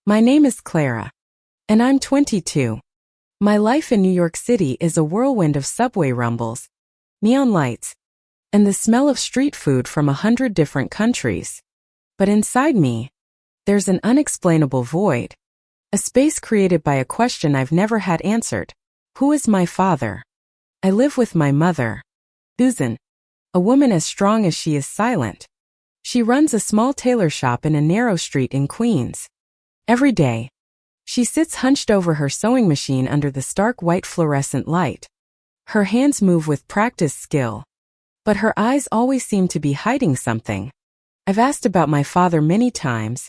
My name is Clara, and I'm 22. My life in New York City is a whirlwind of subway rumbles, neon lights, and the smell of street food from 100 different countries. But inside me, there's an unexplainable void, a space created by a question I've never had answered. Who is my father? I live with my mother, Susan, a woman as strong as she is silent. She runs a small tailor shop in a narrow street in Queens. Every day, she sits hunched over her sewing machine under the stark white fluorescent light. Her hands move with practiced skill, but her eyes always seem to be hiding something. I've asked about my father many times,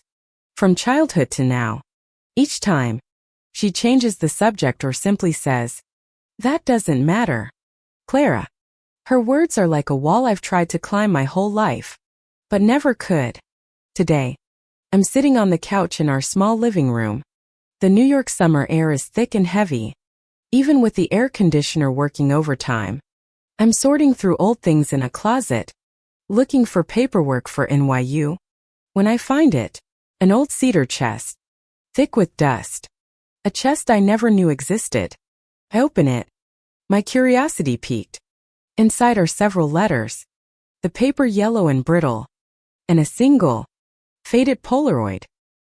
from childhood to now. Each time, she changes the subject or simply says, "That doesn't matter, Clara." Her words are like a wall I've tried to climb my whole life, but never could. Today, I'm sitting on the couch in our small living room. The New York summer air is thick and heavy, even with the air conditioner working overtime. I'm sorting through old things in a closet, looking for paperwork for NYU. When I find it, an old cedar chest, thick with dust. A chest I never knew existed. I open it. My curiosity piqued. Inside are several letters, the paper yellow and brittle, and a single, faded Polaroid.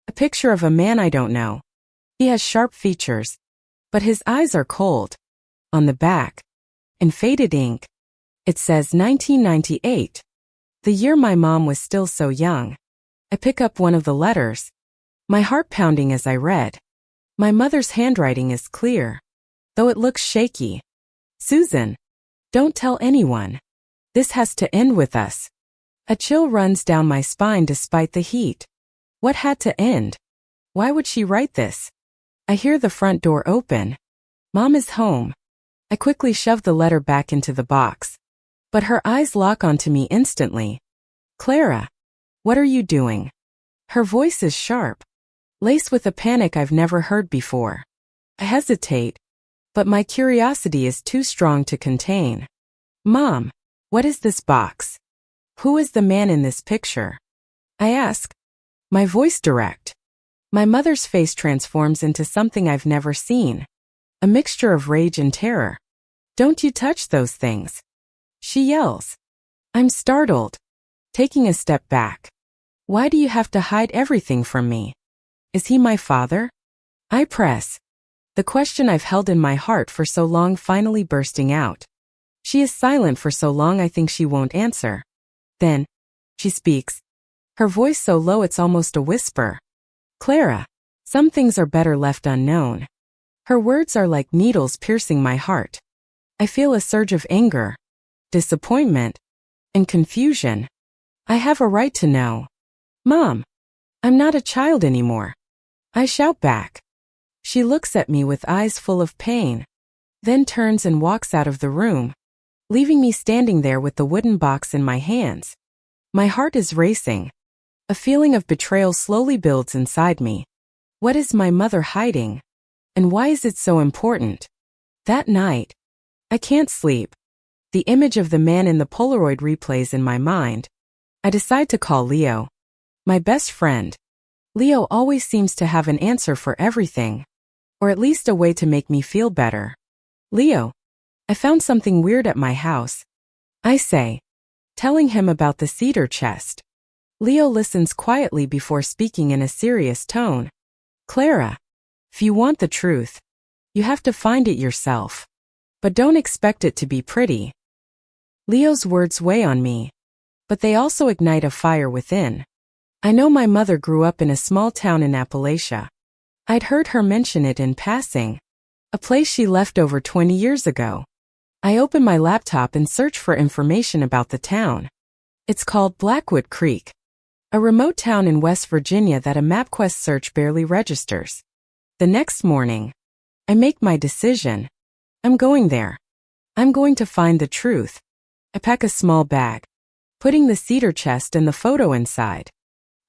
A picture of a man I don't know. He has sharp features, but his eyes are cold. On the back, in faded ink, it says 1998, the year my mom was still so young. I pick up one of the letters, my heart pounding as I read. My mother's handwriting is clear, though it looks shaky. "Susan, don't tell anyone. This has to end with us." A chill runs down my spine despite the heat. What had to end? Why would she write this? I hear the front door open. Mom is home. I quickly shove the letter back into the box, but her eyes lock onto me instantly. "Clara, what are you doing?" Her voice is sharp, laced with a panic I've never heard before. I hesitate, but my curiosity is too strong to contain. "Mom, what is this box? Who is the man in this picture?" I ask, my voice direct. My mother's face transforms into something I've never seen, a mixture of rage and terror. "Don't you touch those things," she yells. I'm startled, taking a step back. "Why do you have to hide everything from me? Is he my father?" I press, the question I've held in my heart for so long finally bursting out. She is silent for so long I think she won't answer. Then, she speaks, her voice so low it's almost a whisper. "Clara, some things are better left unknown." Her words are like needles piercing my heart. I feel a surge of anger, disappointment, and confusion. I have a right to know. "Mom, I'm not a child anymore," I shout back. She looks at me with eyes full of pain, then turns and walks out of the room, leaving me standing there with the wooden box in my hands. My heart is racing. A feeling of betrayal slowly builds inside me. What is my mother hiding? And why is it so important? That night, I can't sleep. The image of the man in the Polaroid replays in my mind. I decide to call Leo, my best friend. Leo always seems to have an answer for everything, or at least a way to make me feel better. "Leo, I found something weird at my house," I say, telling him about the cedar chest. Leo listens quietly before speaking in a serious tone. "Clara, if you want the truth, you have to find it yourself. But don't expect it to be pretty." Leo's words weigh on me, but they also ignite a fire within. I know my mother grew up in a small town in Appalachia. I'd heard her mention it in passing, a place she left over 20 years ago. I open my laptop and search for information about the town. It's called Blackwood Creek, a remote town in West Virginia that a MapQuest search barely registers. The next morning, I make my decision. I'm going there. I'm going to find the truth. I pack a small bag, putting the cedar chest and the photo inside.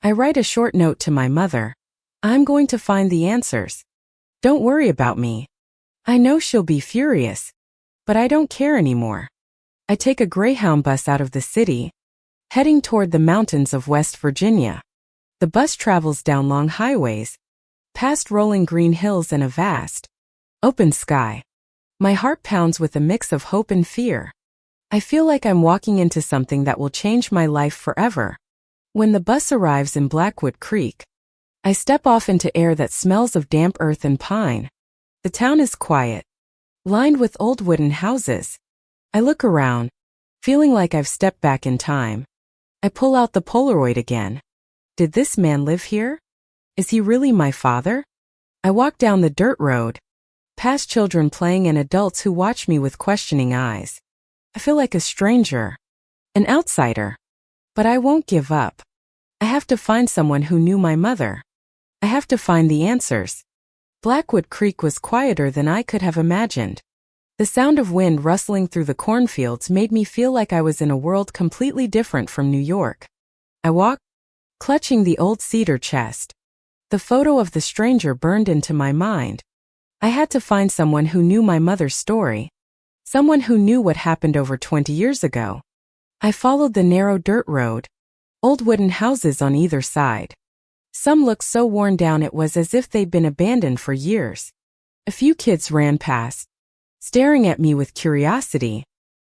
I write a short note to my mother. I'm going to find the answers. Don't worry about me. I know she'll be furious, but I don't care anymore. I take a Greyhound bus out of the city, heading toward the mountains of West Virginia. The bus travels down long highways, past rolling green hills and a vast, open sky. My heart pounds with a mix of hope and fear. I feel like I'm walking into something that will change my life forever. When the bus arrives in Blackwood Creek, I step off into air that smells of damp earth and pine. The town is quiet, lined with old wooden houses. I look around, feeling like I've stepped back in time. I pull out the Polaroid again. Did this man live here? Is he really my father? I walk down the dirt road, past children playing and adults who watch me with questioning eyes. I feel like a stranger, an outsider. But I won't give up. I have to find someone who knew my mother. I have to find the answers. Blackwood Creek was quieter than I could have imagined. The sound of wind rustling through the cornfields made me feel like I was in a world completely different from New York. I walked, clutching the old cedar chest. The photo of the stranger burned into my mind. I had to find someone who knew my mother's story. Someone who knew what happened over 20 years ago. I followed the narrow dirt road, old wooden houses on either side. Some looked so worn down it was as if they'd been abandoned for years. A few kids ran past, staring at me with curiosity,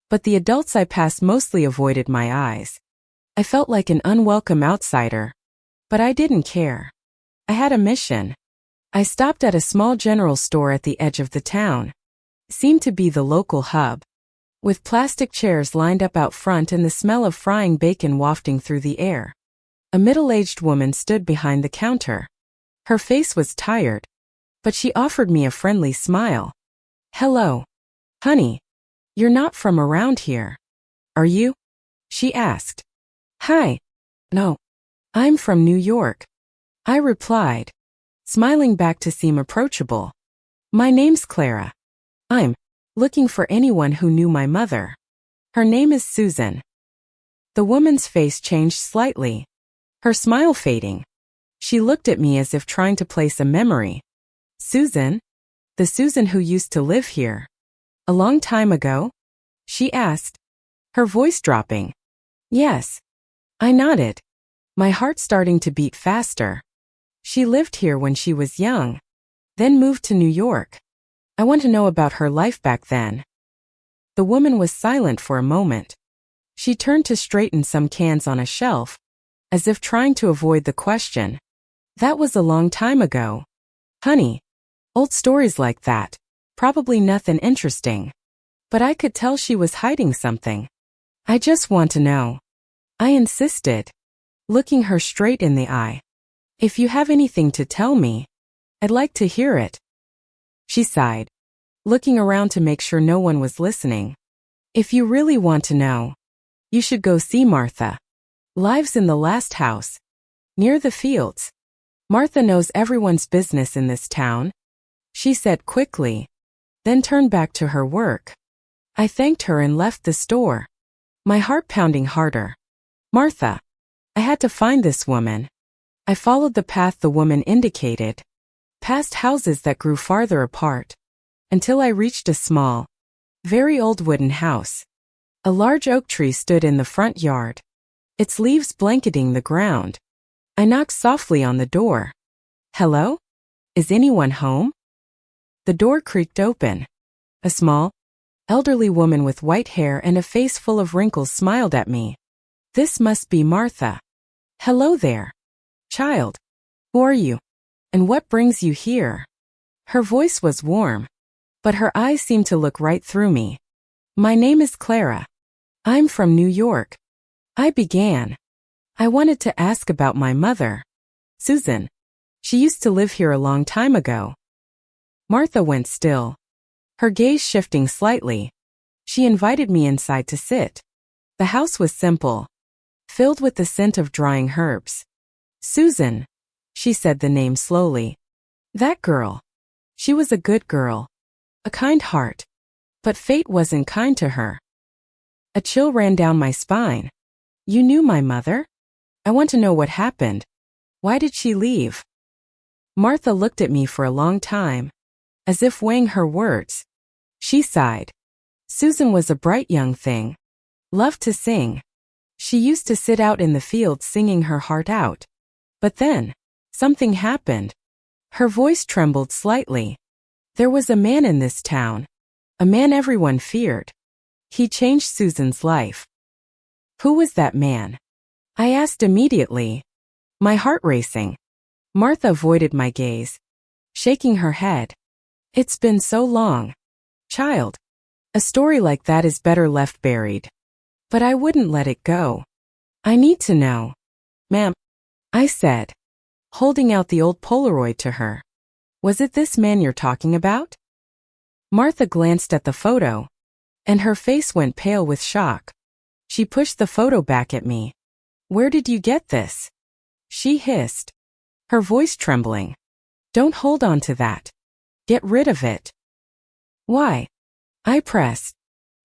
but the adults I passed mostly avoided my eyes. I felt like an unwelcome outsider, but I didn't care. I had a mission. I stopped at a small general store at the edge of the town. It seemed to be the local hub, with plastic chairs lined up out front and the smell of frying bacon wafting through the air. A middle-aged woman stood behind the counter. Her face was tired, but she offered me a friendly smile. "Hello, honey. You're not from around here, are you?" she asked. "Hi. No. I'm from New York," I replied, smiling back to seem approachable. "My name's Clara. I'm looking for anyone who knew my mother. Her name is Susan." The woman's face changed slightly, her smile fading. She looked at me as if trying to place a memory. "Susan? The Susan who used to live here a long time ago?" she asked, her voice dropping. "Yes." I nodded, my heart starting to beat faster. She lived here when she was young, then moved to New York. I want to know about her life back then. The woman was silent for a moment. She turned to straighten some cans on a shelf, as if trying to avoid the question. "That was a long time ago, honey. Old stories like that. Probably nothing interesting." But I could tell she was hiding something. "I just want to know," I insisted, looking her straight in the eye. "If you have anything to tell me, I'd like to hear it." She sighed, looking around to make sure no one was listening. "If you really want to know, you should go see Martha. Lives in the last house, near the fields. Martha knows everyone's business in this town," she said quickly, then turned back to her work. I thanked her and left the store, my heart pounding harder. Martha. I had to find this woman. I followed the path the woman indicated, past houses that grew farther apart, until I reached a small, very old wooden house. A large oak tree stood in the front yard, its leaves blanketing the ground. I knocked softly on the door. "Hello? Is anyone home?" The door creaked open. A small, elderly woman with white hair and a face full of wrinkles smiled at me. "This must be Martha." "Hello there, child. Who are you? And what brings you here?" Her voice was warm, but her eyes seemed to look right through me. "My name is Clara. I'm from New York," I began. "I wanted to ask about my mother, Susan. She used to live here a long time ago." Martha went still, her gaze shifting slightly. She invited me inside to sit. The house was simple, filled with the scent of drying herbs. "Susan," she said the name slowly. "That girl. She was a good girl. A kind heart. But fate wasn't kind to her." A chill ran down my spine. "You knew my mother? I want to know what happened. Why did she leave?" Martha looked at me for a long time, as if weighing her words. She sighed. "Susan was a bright young thing. Loved to sing. She used to sit out in the fields singing her heart out. But then, something happened. Her voice trembled slightly. There was a man in this town. A man everyone feared. He changed Susan's life. Who was that man? I asked immediately, my heart racing. Martha avoided my gaze, shaking her head. It's been so long. Child. A story like that is better left buried. But I wouldn't let it go. I need to know. Ma'am, I said, holding out the old Polaroid to her. Was it this man you're talking about? Martha glanced at the photo, and her face went pale with shock. She pushed the photo back at me. Where did you get this? She hissed, her voice trembling. Don't hold on to that. Get rid of it. Why? I pressed,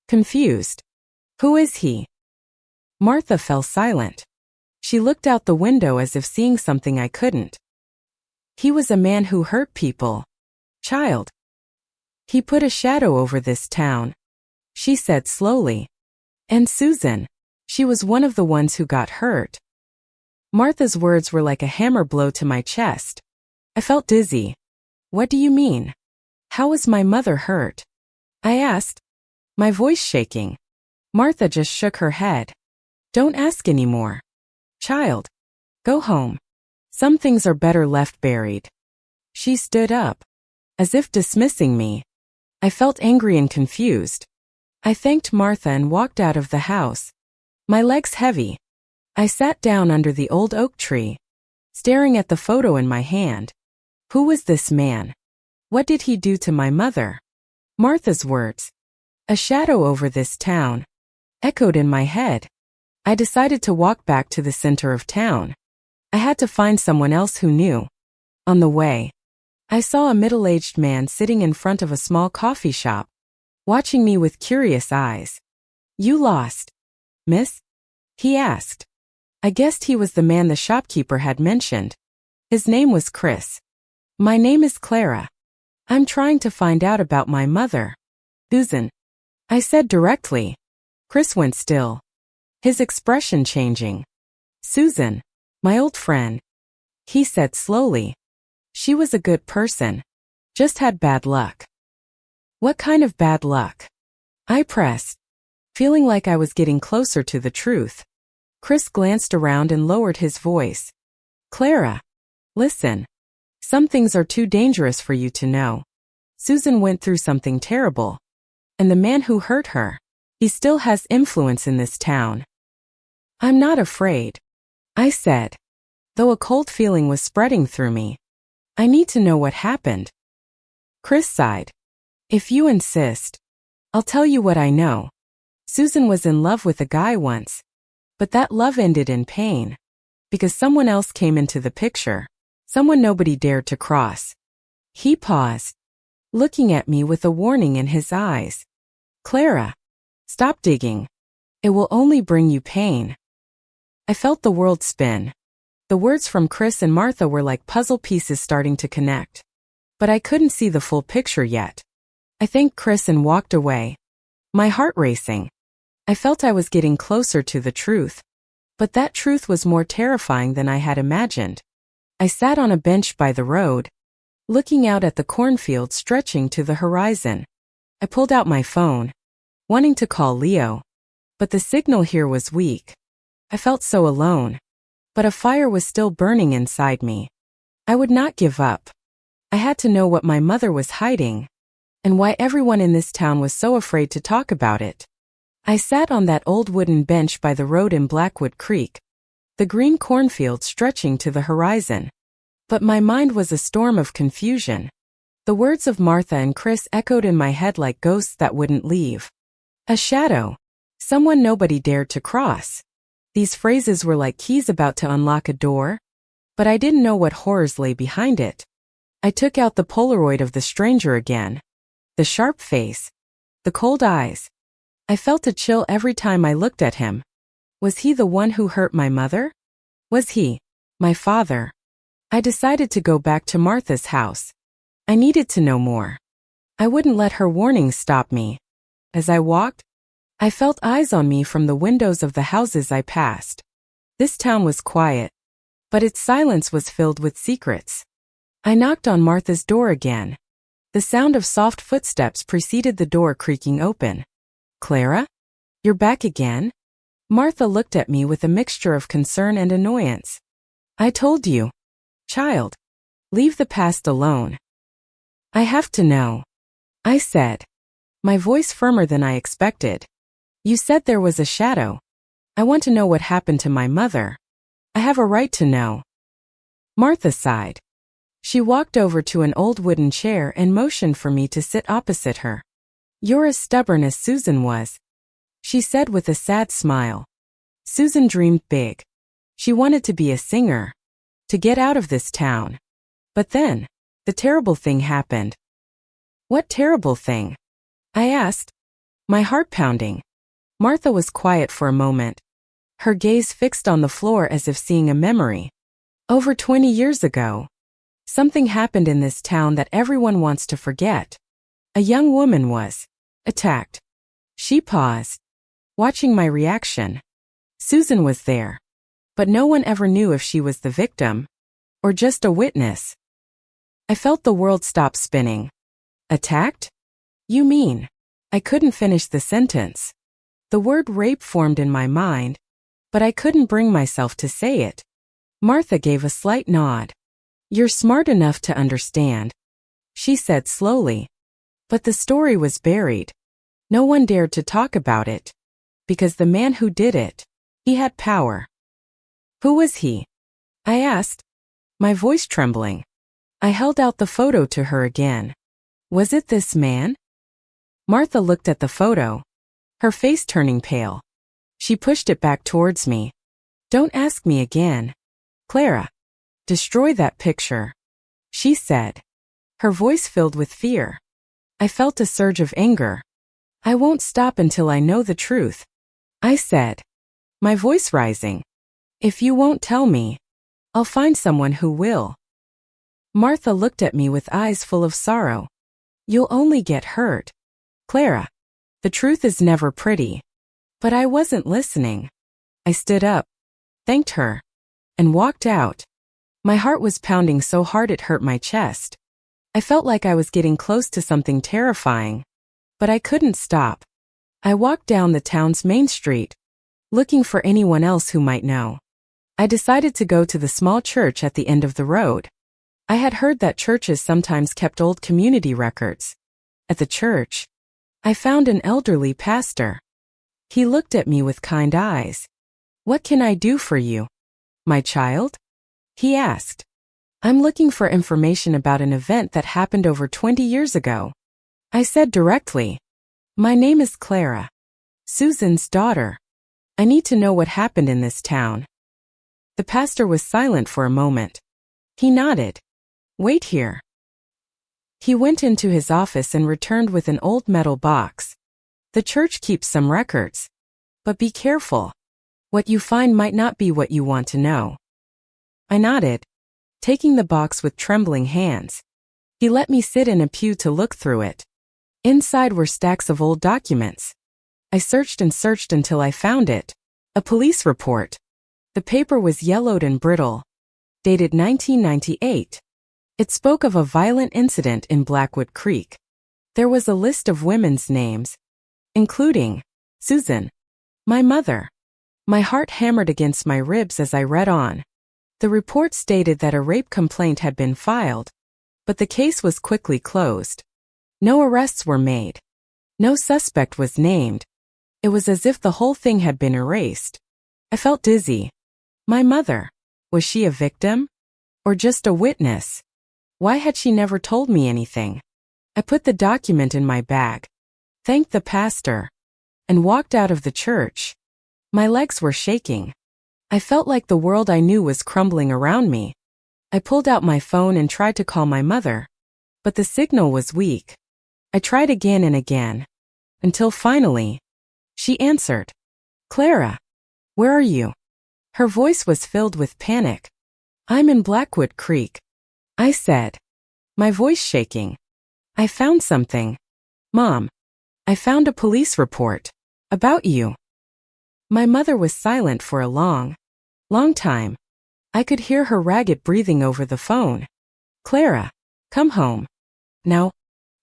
confused. Who is he? Martha fell silent. She looked out the window as if seeing something I couldn't. He was a man who hurt people. Child. He put a shadow over this town, she said slowly. And Susan, she was one of the ones who got hurt. Martha's words were like a hammer blow to my chest. I felt dizzy. What do you mean? How was my mother hurt? I asked, my voice shaking. Martha just shook her head. Don't ask anymore. Child. Go home. Some things are better left buried. She stood up, as if dismissing me. I felt angry and confused. I thanked Martha and walked out of the house, my legs heavy. I sat down under the old oak tree, staring at the photo in my hand. Who was this man? What did he do to my mother? Martha's words, a shadow over this town, echoed in my head. I decided to walk back to the center of town. I had to find someone else who knew. On the way, I saw a middle-aged man sitting in front of a small coffee shop, watching me with curious eyes. You lost, miss? He asked. I guessed he was the man the shopkeeper had mentioned. His name was Chris. My name is Clara. I'm trying to find out about my mother. Susan, I said directly. Chris went still, his expression changing. Susan, my old friend, he said slowly. She was a good person, just had bad luck. What kind of bad luck? I pressed, feeling like I was getting closer to the truth. Chris glanced around and lowered his voice. Clara, listen. Some things are too dangerous for you to know. Susan went through something terrible. And the man who hurt her, he still has influence in this town. I'm not afraid, I said, though a cold feeling was spreading through me. I need to know what happened. Chris sighed. If you insist, I'll tell you what I know. Susan was in love with a guy once, but that love ended in pain. Because someone else came into the picture, someone nobody dared to cross. He paused, looking at me with a warning in his eyes. Clara, stop digging. It will only bring you pain. I felt the world spin. The words from Chris and Martha were like puzzle pieces starting to connect. But I couldn't see the full picture yet. I thanked Chris and walked away, my heart racing. I felt I was getting closer to the truth. But that truth was more terrifying than I had imagined. I sat on a bench by the road, looking out at the cornfield stretching to the horizon. I pulled out my phone, wanting to call Leo. But the signal here was weak. I felt so alone. But a fire was still burning inside me. I would not give up. I had to know what my mother was hiding, and why everyone in this town was so afraid to talk about it. I sat on that old wooden bench by the road in Blackwood Creek, the green cornfield stretching to the horizon. But my mind was a storm of confusion. The words of Martha and Chris echoed in my head like ghosts that wouldn't leave. A shadow. Someone nobody dared to cross. These phrases were like keys about to unlock a door, but I didn't know what horrors lay behind it. I took out the Polaroid of the stranger again. The sharp face. The cold eyes. I felt a chill every time I looked at him. Was he the one who hurt my mother? Was he my father? I decided to go back to Martha's house. I needed to know more. I wouldn't let her warnings stop me. As I walked, I felt eyes on me from the windows of the houses I passed. This town was quiet, but its silence was filled with secrets. I knocked on Martha's door again. The sound of soft footsteps preceded the door creaking open. Clara? You're back again? Martha looked at me with a mixture of concern and annoyance. I told you. Child. Leave the past alone. I have to know. I said. My voice firmer than I expected. You said there was a shadow. I want to know what happened to my mother. I have a right to know. Martha sighed. She walked over to an old wooden chair and motioned for me to sit opposite her. You're as stubborn as Susan was, she said with a sad smile. Susan dreamed big. She wanted to be a singer, to get out of this town. But then, the terrible thing happened. What terrible thing? I asked, my heart pounding. Martha was quiet for a moment, her gaze fixed on the floor as if seeing a memory. Over 20 years ago, something happened in this town that everyone wants to forget. A young woman was attacked. She paused, watching my reaction. Susan was there, but no one ever knew if she was the victim or just a witness. I felt the world stop spinning. Attacked? You mean? I couldn't finish the sentence. The word rape formed in my mind, but I couldn't bring myself to say it. Martha gave a slight nod. You're smart enough to understand, she said slowly. But the story was buried. No one dared to talk about it, because the man who did it, he had power. Who was he? I asked, my voice trembling. I held out the photo to her again. Was it this man? Martha looked at the photo, her face turning pale. She pushed it back towards me. Don't ask me again. Clara. Destroy that picture, she said, her voice filled with fear. I felt a surge of anger. I won't stop until I know the truth, I said, my voice rising. If you won't tell me, I'll find someone who will. Martha looked at me with eyes full of sorrow. You'll only get hurt. Clara, the truth is never pretty. But I wasn't listening. I stood up, thanked her, and walked out. My heart was pounding so hard it hurt my chest. I felt like I was getting close to something terrifying, but I couldn't stop. I walked down the town's main street, looking for anyone else who might know. I decided to go to the small church at the end of the road. I had heard that churches sometimes kept old community records. At the church, I found an elderly pastor. He looked at me with kind eyes. What can I do for you, my child? He asked. I'm looking for information about an event that happened over 20 years ago. I said directly. My name is Clara, Susan's daughter. I need to know what happened in this town. The pastor was silent for a moment. He nodded. Wait here. He went into his office and returned with an old metal box. The church keeps some records. But be careful. What you find might not be what you want to know. I nodded, taking the box with trembling hands. He let me sit in a pew to look through it. Inside were stacks of old documents. I searched and searched until I found it. A police report. The paper was yellowed and brittle. Dated 1998. It spoke of a violent incident in Blackwood Creek. There was a list of women's names, including Susan, my mother. My heart hammered against my ribs as I read on. The report stated that a rape complaint had been filed, but the case was quickly closed. No arrests were made. No suspect was named. It was as if the whole thing had been erased. I felt dizzy. My mother, was she a victim? Or just a witness? Why had she never told me anything? I put the document in my bag, thanked the pastor, and walked out of the church. My legs were shaking. I felt like the world I knew was crumbling around me. I pulled out my phone and tried to call my mother, but the signal was weak. I tried again and again, until finally, she answered. Clara, where are you? Her voice was filled with panic. I'm in Blackwood Creek, I said, my voice shaking. I found something. Mom, I found a police report about you. My mother was silent for a long time. I could hear her ragged breathing over the phone. Clara, come home. Now.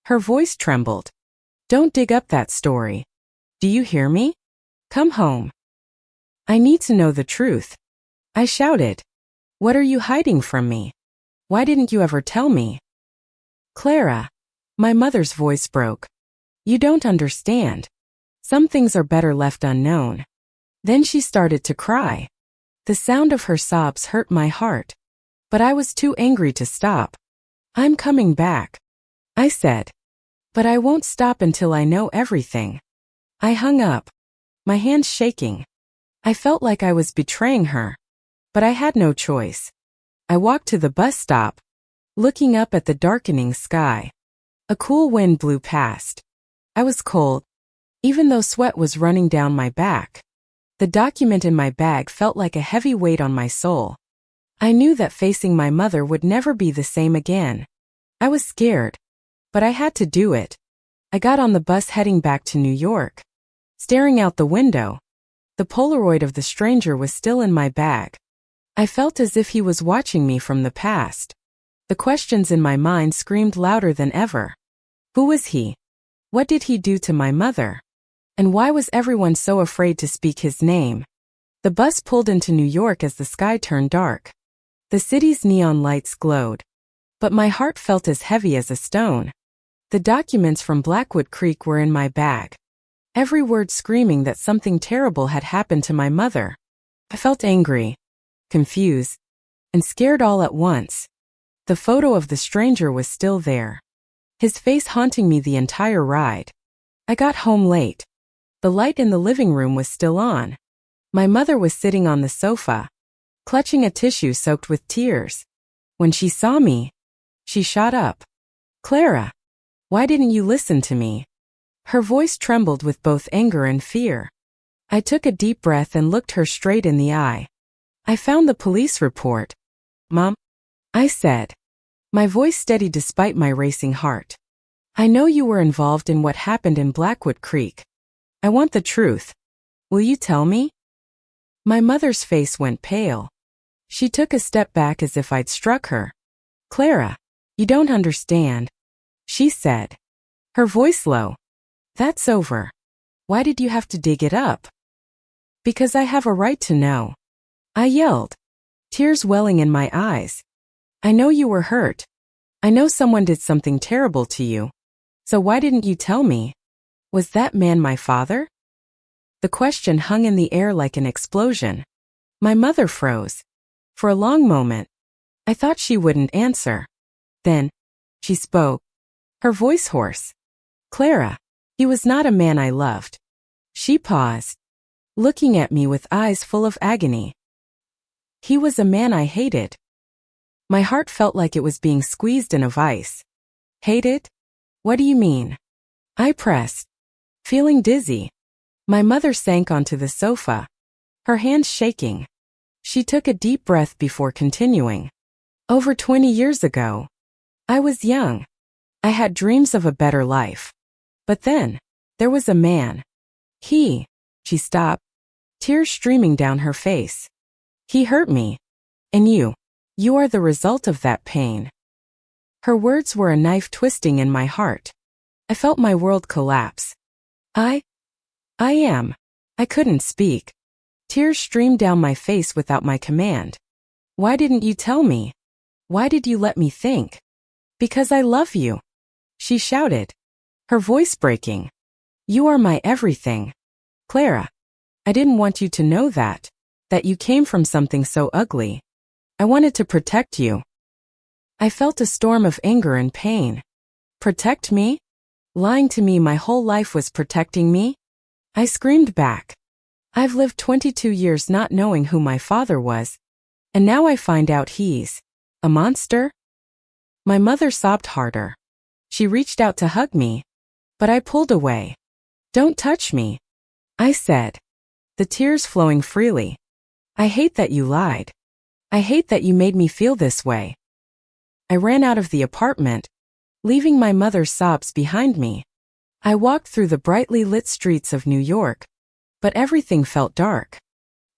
Her voice trembled. Don't dig up that story. Do you hear me? Come home. I need to know the truth. I shouted. What are you hiding from me? Why didn't you ever tell me? Clara. My mother's voice broke. You don't understand. Some things are better left unknown. Then she started to cry. The sound of her sobs hurt my heart. But I was too angry to stop. I'm coming back, I said. But I won't stop until I know everything. I hung up, my hands shaking. I felt like I was betraying her. But I had no choice. I walked to the bus stop, looking up at the darkening sky. A cool wind blew past. I was cold, even though sweat was running down my back. The document in my bag felt like a heavy weight on my soul. I knew that facing my mother would never be the same again. I was scared, but I had to do it. I got on the bus heading back to New York. Staring out the window, the Polaroid of the stranger was still in my bag. I felt as if he was watching me from the past. The questions in my mind screamed louder than ever. Who was he? What did he do to my mother? And why was everyone so afraid to speak his name? The bus pulled into New York as the sky turned dark. The city's neon lights glowed. But my heart felt as heavy as a stone. The documents from Blackwood Creek were in my bag. Every word screaming that something terrible had happened to my mother. I felt angry, confused, and scared all at once. The photo of the stranger was still there, his face haunting me the entire ride. I got home late. The light in the living room was still on. My mother was sitting on the sofa, clutching a tissue soaked with tears. When she saw me, she shot up. Clara, why didn't you listen to me? Her voice trembled with both anger and fear. I took a deep breath and looked her straight in the eye. I found the police report. Mom, I said, my voice steady despite my racing heart. I know you were involved in what happened in Blackwood Creek. I want the truth. Will you tell me? My mother's face went pale. She took a step back as if I'd struck her. Clara, you don't understand, she said, her voice low. That's over. Why did you have to dig it up? Because I have a right to know, I yelled, tears welling in my eyes. I know you were hurt. I know someone did something terrible to you. So why didn't you tell me? Was that man my father? The question hung in the air like an explosion. My mother froze. For a long moment, I thought she wouldn't answer. Then, she spoke, her voice hoarse. Clara, he was not a man I loved. She paused, looking at me with eyes full of agony. He was a man I hated. My heart felt like it was being squeezed in a vice. Hated? What do you mean? I pressed, feeling dizzy. My mother sank onto the sofa, her hands shaking. She took a deep breath before continuing. Over 20 years ago, I was young. I had dreams of a better life. But then, there was a man. She stopped, tears streaming down her face. He hurt me. And you are the result of that pain. Her words were a knife twisting in my heart. I felt my world collapse. I am. I couldn't speak. Tears streamed down my face without my command. Why didn't you tell me? Why did you let me think? Because I love you, she shouted, her voice breaking. You are my everything. Clara, I didn't want you to know that you came from something so ugly. I wanted to protect you. I felt a storm of anger and pain. Protect me? Lying to me my whole life was protecting me? I screamed back. I've lived 22 years not knowing who my father was, and now I find out he's a monster? My mother sobbed harder. She reached out to hug me, but I pulled away. Don't touch me, I said, the tears flowing freely. I hate that you lied. I hate that you made me feel this way. I ran out of the apartment, leaving my mother's sobs behind me. I walked through the brightly lit streets of New York, but everything felt dark.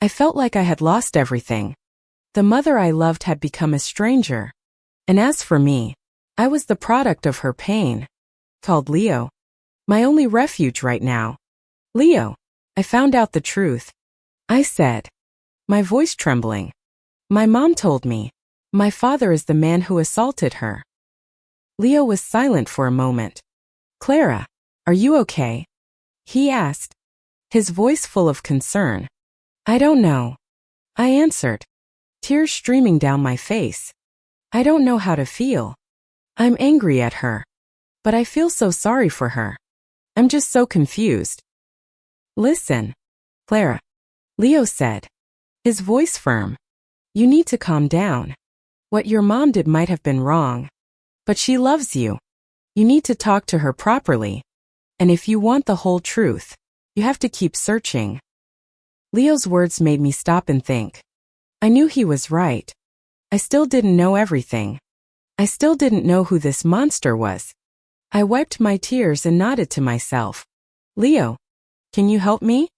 I felt like I had lost everything. The mother I loved had become a stranger. And as for me, I was the product of her pain. Called Leo. My only refuge right now. Leo, I found out the truth. I said, my voice trembling. My mom told me. My father is the man who assaulted her. Leo was silent for a moment. Clara, are you okay? He asked, his voice full of concern. I don't know. I answered, tears streaming down my face. I don't know how to feel. I'm angry at her. But I feel so sorry for her. I'm just so confused. Listen, Clara, Leo said, his voice firm. You need to calm down. What your mom did might have been wrong. But she loves you. You need to talk to her properly. And if you want the whole truth, you have to keep searching. Leo's words made me stop and think. I knew he was right. I still didn't know everything. I still didn't know who this monster was. I wiped my tears and nodded to myself. Leo, can you help me?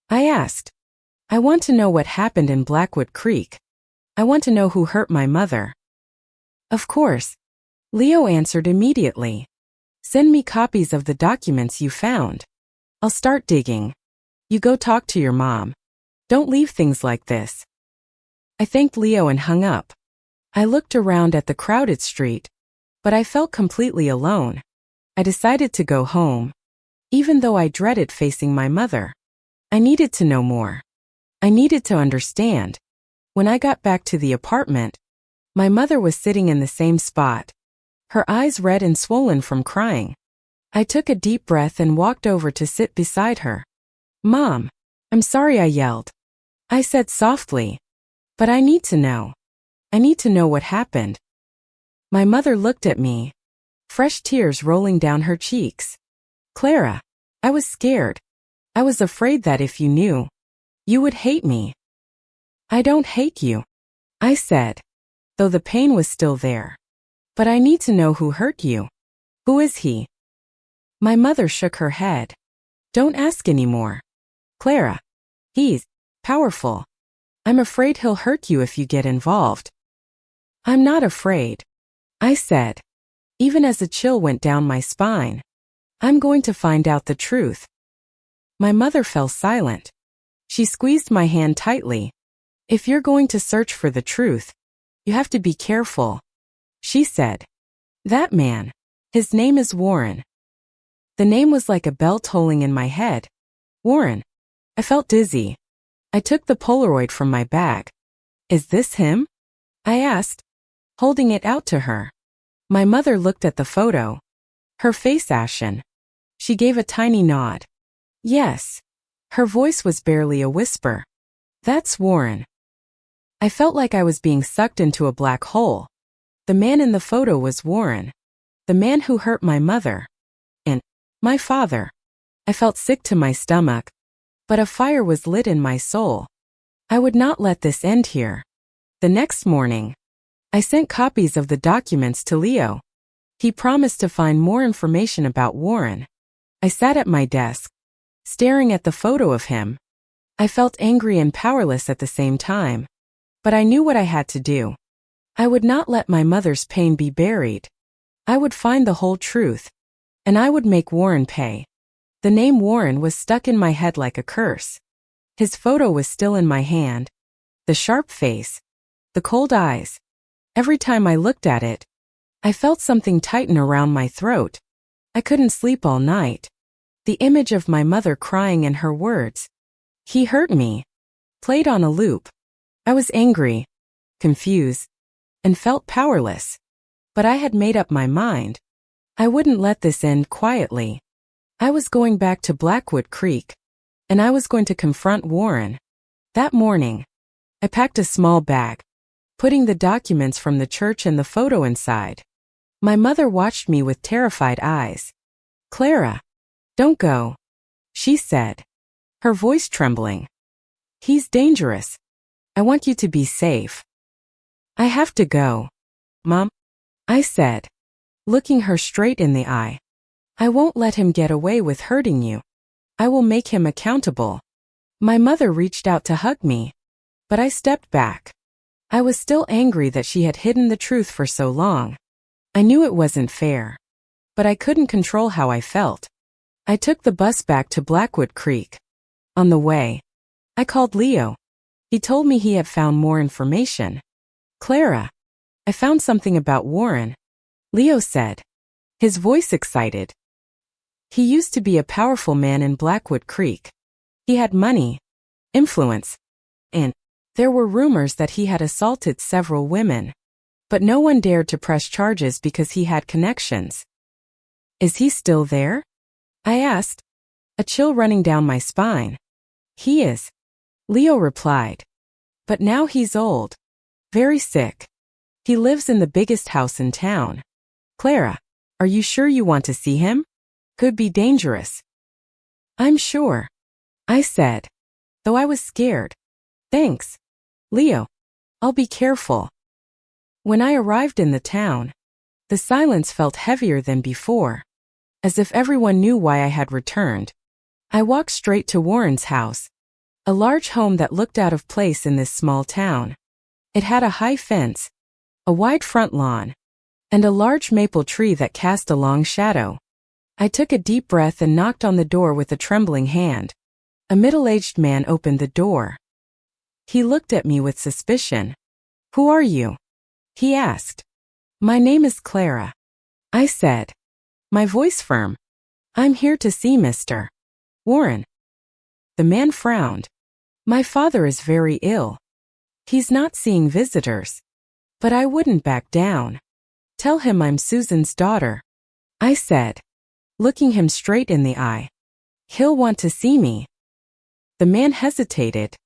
I asked. I want to know what happened in Blackwood Creek. I want to know who hurt my mother. Of course. Leo answered immediately. Send me copies of the documents you found. I'll start digging. You go talk to your mom. Don't leave things like this. I thanked Leo and hung up. I looked around at the crowded street, but I felt completely alone. I decided to go home. Even though I dreaded facing my mother, I needed to know more. I needed to understand. When I got back to the apartment, my mother was sitting in the same spot, her eyes red and swollen from crying. I took a deep breath and walked over to sit beside her. Mom, I'm sorry I yelled. I said softly. But I need to know. I need to know what happened. My mother looked at me, fresh tears rolling down her cheeks. Clara, I was scared. I was afraid that if you knew, you would hate me. I don't hate you, I said, though the pain was still there. But I need to know who hurt you. Who is he? My mother shook her head. Don't ask anymore. Clara, he's powerful. I'm afraid he'll hurt you if you get involved. I'm not afraid, I said, even as a chill went down my spine. I'm going to find out the truth. My mother fell silent. She squeezed my hand tightly. If you're going to search for the truth, you have to be careful, she said. That man, his name is Warren. The name was like a bell tolling in my head. Warren. I felt dizzy. I took the Polaroid from my bag. Is this him? I asked, holding it out to her. My mother looked at the photo, her face ashen. She gave a tiny nod. Yes. Her voice was barely a whisper. That's Warren. I felt like I was being sucked into a black hole. The man in the photo was Warren, the man who hurt my mother. And my father. I felt sick to my stomach, but a fire was lit in my soul. I would not let this end here. The next morning, I sent copies of the documents to Leo. He promised to find more information about Warren. I sat at my desk, staring at the photo of him. I felt angry and powerless at the same time. But I knew what I had to do. I would not let my mother's pain be buried. I would find the whole truth. And I would make Warren pay. The name Warren was stuck in my head like a curse. His photo was still in my hand. The sharp face. The cold eyes. Every time I looked at it, I felt something tighten around my throat. I couldn't sleep all night. The image of my mother crying and her words, "He hurt me," played on a loop. I was angry, confused, and felt powerless. But I had made up my mind. I wouldn't let this end quietly. I was going back to Blackwood Creek, and I was going to confront Warren. That morning, I packed a small bag, putting the documents from the church and the photo inside. My mother watched me with terrified eyes. Clara, don't go, she said, her voice trembling. He's dangerous. I want you to be safe. I have to go, Mom, I said, looking her straight in the eye. I won't let him get away with hurting you. I will make him accountable. My mother reached out to hug me, but I stepped back. I was still angry that she had hidden the truth for so long. I knew it wasn't fair, but I couldn't control how I felt. I took the bus back to Blackwood Creek. On the way, I called Leo. He told me he had found more information. Clara, I found something about Warren, Leo said, his voice excited. He used to be a powerful man in Blackwood Creek. He had money, influence, and there were rumors that he had assaulted several women. But no one dared to press charges because he had connections. Is he still there? I asked, a chill running down my spine. He is, Leo replied. But now he's old, very sick. He lives in the biggest house in town. Clara, are you sure you want to see him? Could be dangerous. I'm sure, I said, though I was scared. Thanks, Leo. I'll be careful. When I arrived in the town, the silence felt heavier than before, as if everyone knew why I had returned. I walked straight to Warren's house, a large home that looked out of place in this small town. It had a high fence, a wide front lawn, and a large maple tree that cast a long shadow. I took a deep breath and knocked on the door with a trembling hand. A middle-aged man opened the door. He looked at me with suspicion. Who are you? He asked. My name is Clara, I said, my voice firm. I'm here to see Mr. Warren. The man frowned. My father is very ill. He's not seeing visitors. But I wouldn't back down. Tell him I'm Susan's daughter, I said, looking him straight in the eye. He'll want to see me. The man hesitated,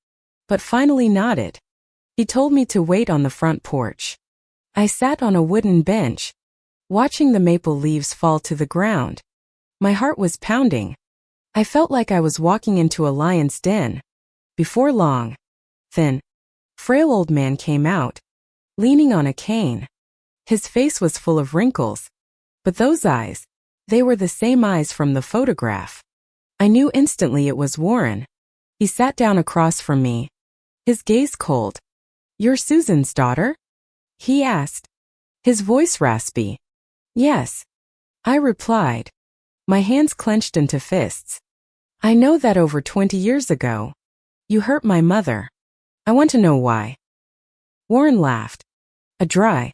but finally nodded. He told me to wait on the front porch. I sat on a wooden bench, watching the maple leaves fall to the ground. My heart was pounding. I felt like I was walking into a lion's den. Before long, thin, frail old man came out, leaning on a cane. His face was full of wrinkles, but those eyes, they were the same eyes from the photograph. I knew instantly it was Warren. He sat down across from me, his gaze cold. You're Susan's daughter? He asked, his voice raspy. Yes, I replied, my hands clenched into fists. I know that over 20 years ago, you hurt my mother. I want to know why. Warren laughed, a dry,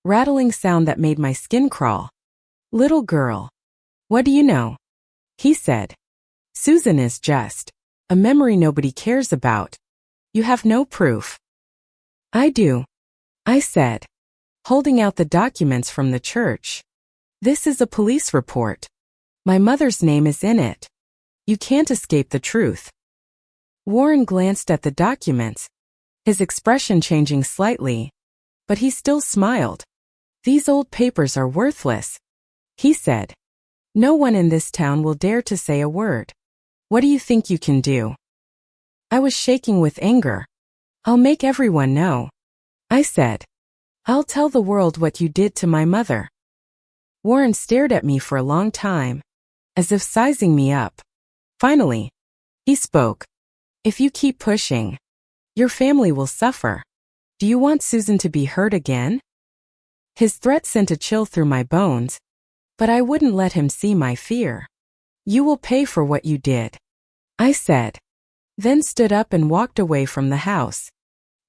rattling sound that made my skin crawl. Little girl, what do you know? He said. Susan is just a memory nobody cares about. You have no proof. I do, I said, holding out the documents from the church. This is a police report. My mother's name is in it. You can't escape the truth. Warren glanced at the documents, his expression changing slightly, but he still smiled. These old papers are worthless, he said. No one in this town will dare to say a word. What do you think you can do? I was shaking with anger. I'll make everyone know, I said. I'll tell the world what you did to my mother. Warren stared at me for a long time, as if sizing me up. Finally, he spoke. If you keep pushing, your family will suffer. Do you want Susan to be hurt again? His threat sent a chill through my bones, but I wouldn't let him see my fear. You will pay for what you did, I said, then stood up and walked away from the house.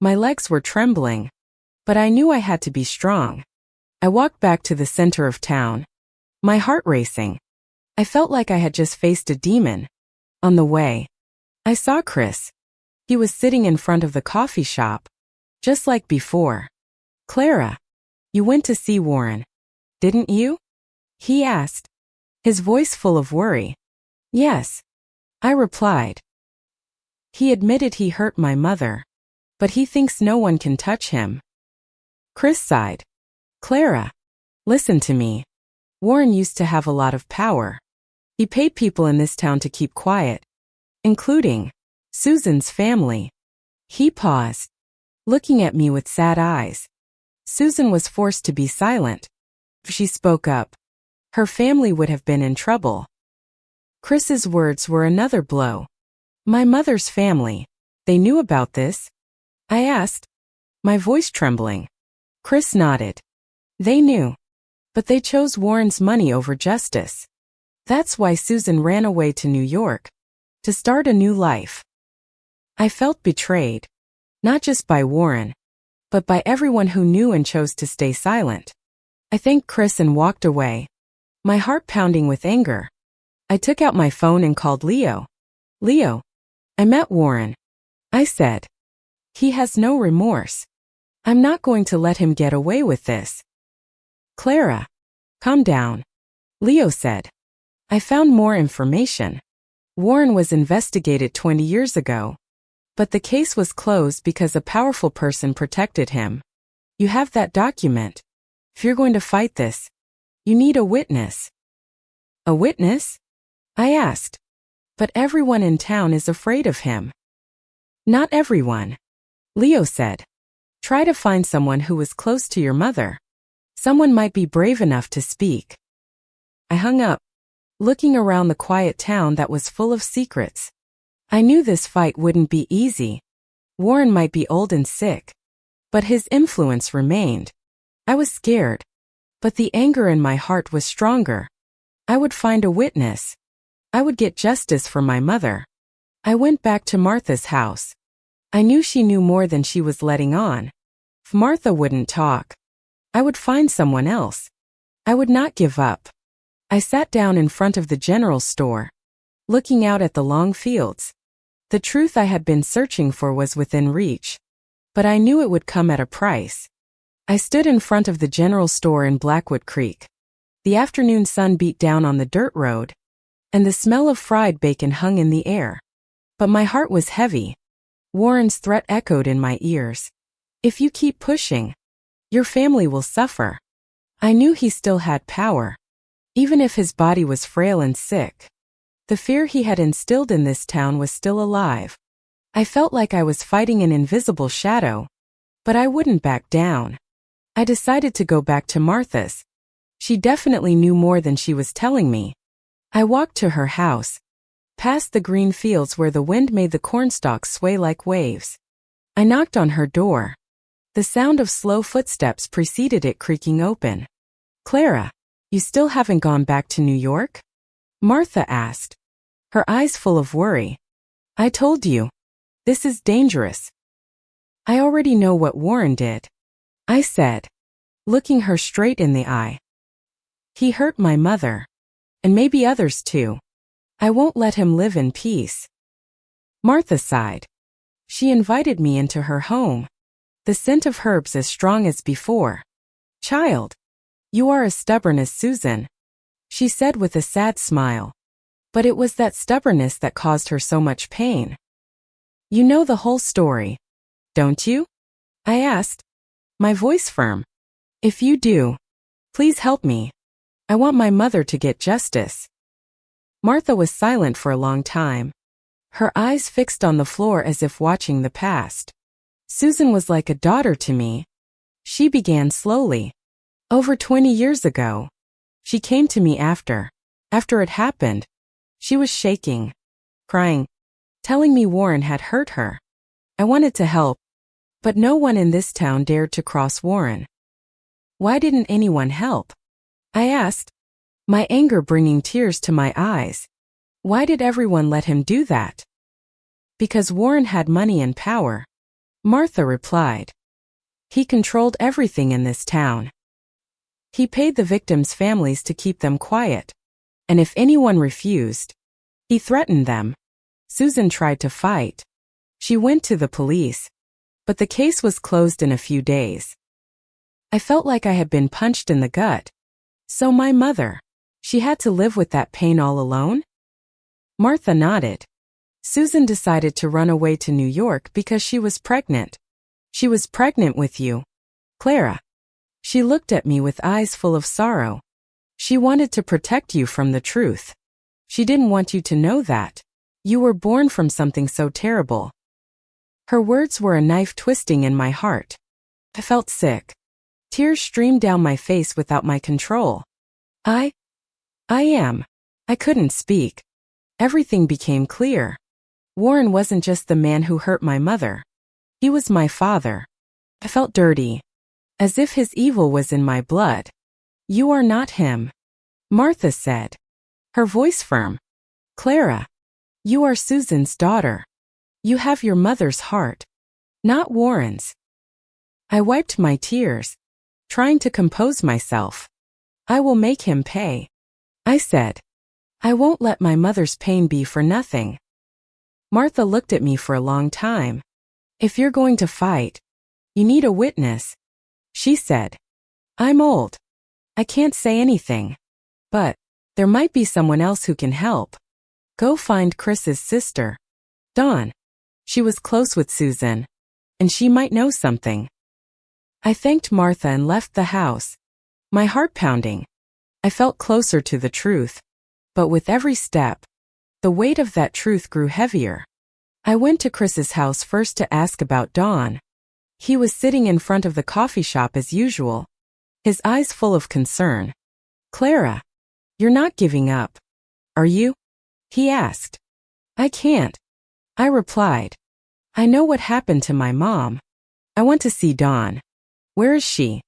My legs were trembling, but I knew I had to be strong. I walked back to the center of town, my heart racing. I felt like I had just faced a demon. On the way, I saw Chris. He was sitting in front of the coffee shop, just like before. Clara, you went to see Warren, didn't you? He asked, his voice full of worry. Yes, I replied. He admitted he hurt my mother, but he thinks no one can touch him. Chris sighed. Clara, listen to me. Warren used to have a lot of power. He paid people in this town to keep quiet, including Susan's family. He paused, looking at me with sad eyes. Susan was forced to be silent. If she spoke up, her family would have been in trouble. Chris's words were another blow. My mother's family, they knew about this? I asked. my voice trembling. Chris nodded. They knew. But they chose Warren's money over justice. That's why Susan ran away to New York. To start a new life. I felt betrayed. Not just by Warren, but by everyone who knew and chose to stay silent. I thanked Chris and walked away, my heart pounding with anger. I took out my phone and called Leo. Leo, I met Warren. I said. He has no remorse. I'm not going to let him get away with this. Clara, calm down. Leo said. I found more information. Warren was investigated 20 years ago. But the case was closed because a powerful person protected him. You have that document. If you're going to fight this, you need a witness. A witness? I asked. But everyone in town is afraid of him. Not everyone. Leo said. Try to find someone who was close to your mother. Someone might be brave enough to speak. I hung up, looking around the quiet town that was full of secrets. I knew this fight wouldn't be easy. Warren might be old and sick, but his influence remained. I was scared, but the anger in my heart was stronger. I would find a witness. I would get justice for my mother. I went back to Martha's house. I knew she knew more than she was letting on. If Martha wouldn't talk, I would find someone else. I would not give up. I sat down in front of the general store, looking out at the long fields. The truth I had been searching for was within reach, but I knew it would come at a price. I stood in front of the general store in Blackwood Creek. The afternoon sun beat down on the dirt road, and the smell of fried bacon hung in the air. But my heart was heavy. Warren's threat echoed in my ears. If you keep pushing, your family will suffer. I knew he still had power, even if his body was frail and sick. The fear he had instilled in this town was still alive. I felt like I was fighting an invisible shadow, but I wouldn't back down. I decided to go back to Martha's. She definitely knew more than she was telling me. I walked to her house, past the green fields where the wind made the cornstalks sway like waves. I knocked on her door. The sound of slow footsteps preceded it creaking open. Clara, you still haven't gone back to New York? Martha asked, her eyes full of worry. I told you. This is dangerous. I already know what Warren did, I said, looking her straight in the eye. He hurt my mother, and maybe others too. I won't let him live in peace. Martha sighed. She invited me into her home. The scent of herbs as strong as before. Child, you are as stubborn as Susan, she said with a sad smile. But it was that stubbornness that caused her so much pain. You know the whole story, don't you? I asked, my voice firm. If you do, please help me. I want my mother to get justice. Martha was silent for a long time, her eyes fixed on the floor as if watching the past. Susan was like a daughter to me. She began slowly. Over 20 years ago. She came to me after it happened. She was shaking, crying, telling me Warren had hurt her. I wanted to help, but no one in this town dared to cross Warren. Why didn't anyone help? I asked, my anger bringing tears to my eyes. Why did everyone let him do that? Because Warren had money and power, Martha replied. He controlled everything in this town. He paid the victims' families to keep them quiet, and if anyone refused, he threatened them. Susan tried to fight. She went to the police, but the case was closed in a few days. I felt like I had been punched in the gut. So my mother, she had to live with that pain all alone? Martha nodded. Susan decided to run away to New York because she was pregnant. She was pregnant with you, Clara. She looked at me with eyes full of sorrow. She wanted to protect you from the truth. She didn't want you to know that you were born from something so terrible. Her words were a knife twisting in my heart. I felt sick. Tears streamed down my face without my control. I couldn't speak. Everything became clear. Warren wasn't just the man who hurt my mother. He was my father. I felt dirty, as if his evil was in my blood. You are not him, Martha said, her voice firm. Clara, you are Susan's daughter. You have your mother's heart, not Warren's. I wiped my tears, trying to compose myself. I will make him pay, I said. I won't let my mother's pain be for nothing. Martha looked at me for a long time. If you're going to fight, you need a witness, she said. I'm old. I can't say anything. But there might be someone else who can help. Go find Chris's sister, Dawn. She was close with Susan, and she might know something. I thanked Martha and left the house, my heart pounding. I felt closer to the truth. But with every step, the weight of that truth grew heavier. I went to Chris's house first to ask about Dawn. He was sitting in front of the coffee shop as usual, his eyes full of concern. Clara, you're not giving up, are you? He asked. I can't, I replied. I know what happened to my mom. I want to see Dawn. Where is she?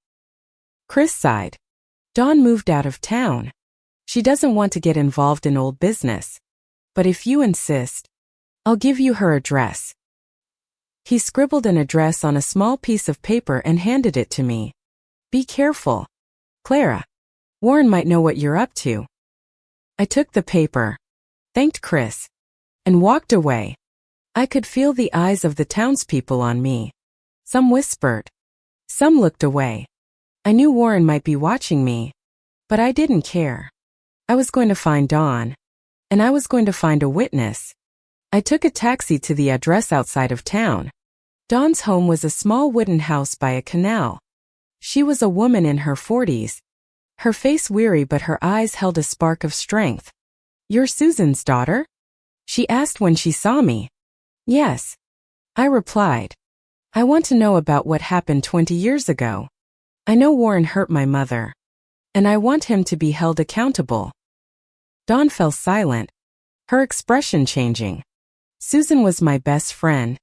Chris sighed. Dawn moved out of town. She doesn't want to get involved in old business. But if you insist, I'll give you her address. He scribbled an address on a small piece of paper and handed it to me. Be careful, Clara. Warren might know what you're up to. I took the paper, thanked Chris, and walked away. I could feel the eyes of the townspeople on me. Some whispered. Some looked away. I knew Warren might be watching me, but I didn't care. I was going to find Dawn, and I was going to find a witness. I took a taxi to the address outside of town. Dawn's home was a small wooden house by a canal. She was a woman in her 40s, her face weary but her eyes held a spark of strength. You're Susan's daughter? She asked when she saw me. Yes, I replied. I want to know about what happened 20 years ago. I know Warren hurt my mother, and I want him to be held accountable. Dawn fell silent, her expression changing. Susan was my best friend,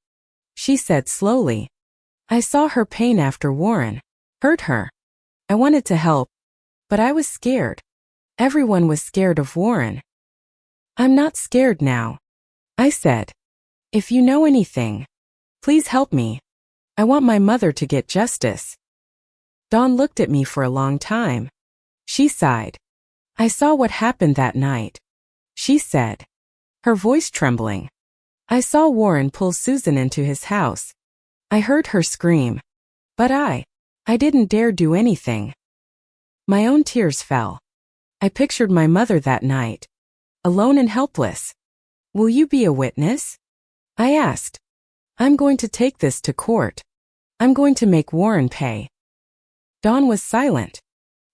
she said slowly. I saw her pain after Warren hurt her. I wanted to help, but I was scared. Everyone was scared of Warren. I'm not scared now, I said. If you know anything, please help me. I want my mother to get justice. Dawn looked at me for a long time. She sighed. I saw what happened that night, she said, her voice trembling. I saw Warren pull Susan into his house. I heard her scream. But I didn't dare do anything. My own tears fell. I pictured my mother that night, alone and helpless. Will you be a witness? I asked. I'm going to take this to court. I'm going to make Warren pay. Dawn was silent.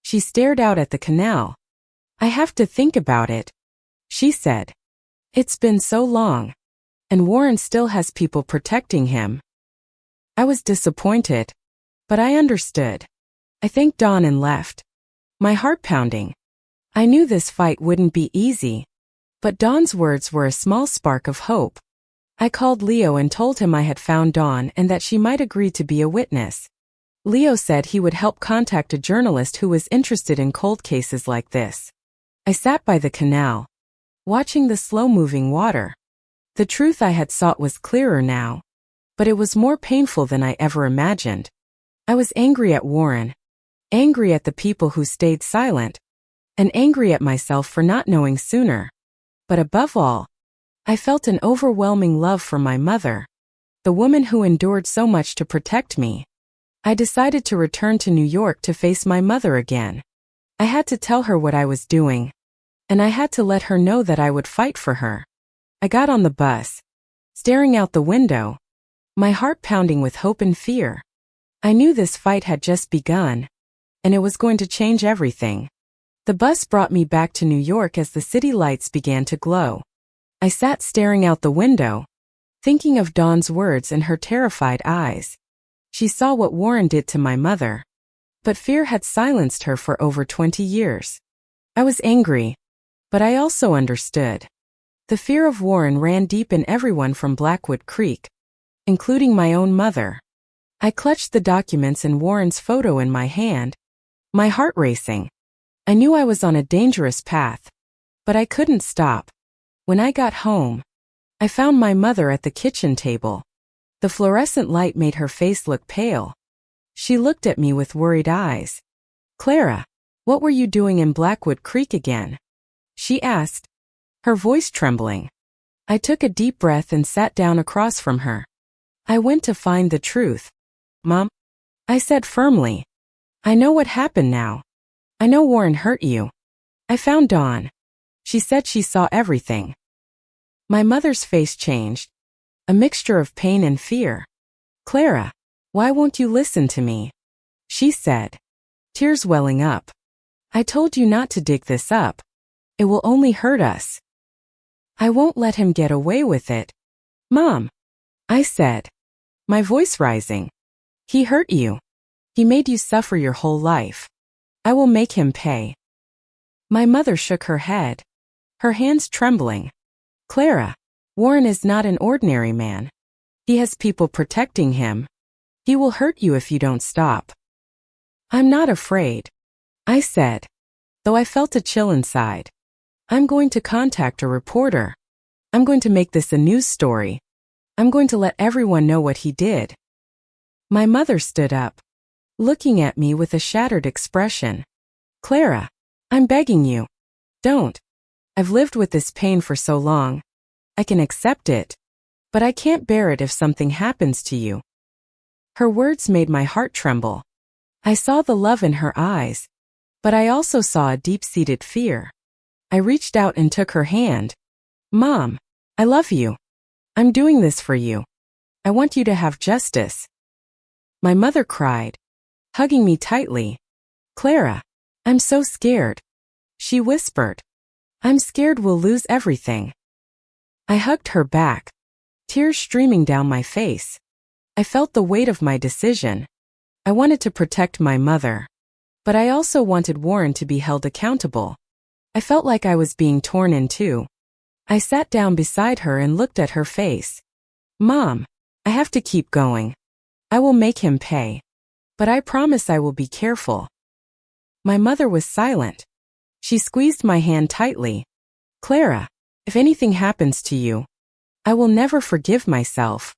She stared out at the canal. I have to think about it, she said. It's been so long, and Warren still has people protecting him. I was disappointed, but I understood. I thanked Dawn and left, my heart pounding. I knew this fight wouldn't be easy, but Dawn's words were a small spark of hope. I called Leo and told him I had found Dawn and that she might agree to be a witness. Leo said he would help contact a journalist who was interested in cold cases like this. I sat by the canal, watching the slow-moving water. The truth I had sought was clearer now, but it was more painful than I ever imagined. I was angry at Warren, angry at the people who stayed silent, and angry at myself for not knowing sooner. But above all, I felt an overwhelming love for my mother, the woman who endured so much to protect me. I decided to return to New York to face my mother again. I had to tell her what I was doing, and I had to let her know that I would fight for her. I got on the bus, staring out the window, my heart pounding with hope and fear. I knew this fight had just begun, and it was going to change everything. The bus brought me back to New York as the city lights began to glow. I sat staring out the window, thinking of Dawn's words and her terrified eyes. She saw what Warren did to my mother, but fear had silenced her for over 20 years. I was angry, but I also understood. The fear of Warren ran deep in everyone from Blackwood Creek, including my own mother. I clutched the documents and Warren's photo in my hand, my heart racing. I knew I was on a dangerous path, but I couldn't stop. When I got home, I found my mother at the kitchen table. The fluorescent light made her face look pale. She looked at me with worried eyes. "Clara, what were you doing in Blackwood Creek again?" she asked, her voice trembling. I took a deep breath and sat down across from her. "I went to find the truth, Mom," I said firmly. "I know what happened now. I know Warren hurt you. I found Dawn. She said she saw everything." My mother's face changed, a mixture of pain and fear. "Clara, why won't you listen to me?" she said, tears welling up. "I told you not to dig this up. It will only hurt us." "I won't let him get away with it, Mom," I said, my voice rising. "He hurt you. He made you suffer your whole life. I will make him pay." My mother shook her head, her hands trembling. "Clara, Warren is not an ordinary man. He has people protecting him. He will hurt you if you don't stop." "I'm not afraid," I said, though I felt a chill inside. "I'm going to contact a reporter. I'm going to make this a news story. I'm going to let everyone know what he did." My mother stood up, looking at me with a shattered expression. "Clara, I'm begging you. Don't. I've lived with this pain for so long. I can accept it, but I can't bear it if something happens to you." Her words made my heart tremble. I saw the love in her eyes, but I also saw a deep-seated fear. I reached out and took her hand. "Mom, I love you. I'm doing this for you. I want you to have justice." My mother cried, hugging me tightly. "Clara, I'm so scared," she whispered. "I'm scared we'll lose everything." I hugged her back, tears streaming down my face. I felt the weight of my decision. I wanted to protect my mother, but I also wanted Warren to be held accountable. I felt like I was being torn in two. I sat down beside her and looked at her face. "Mom, I have to keep going. I will make him pay. But I promise I will be careful." My mother was silent. She squeezed my hand tightly. "Clara, if anything happens to you, I will never forgive myself,"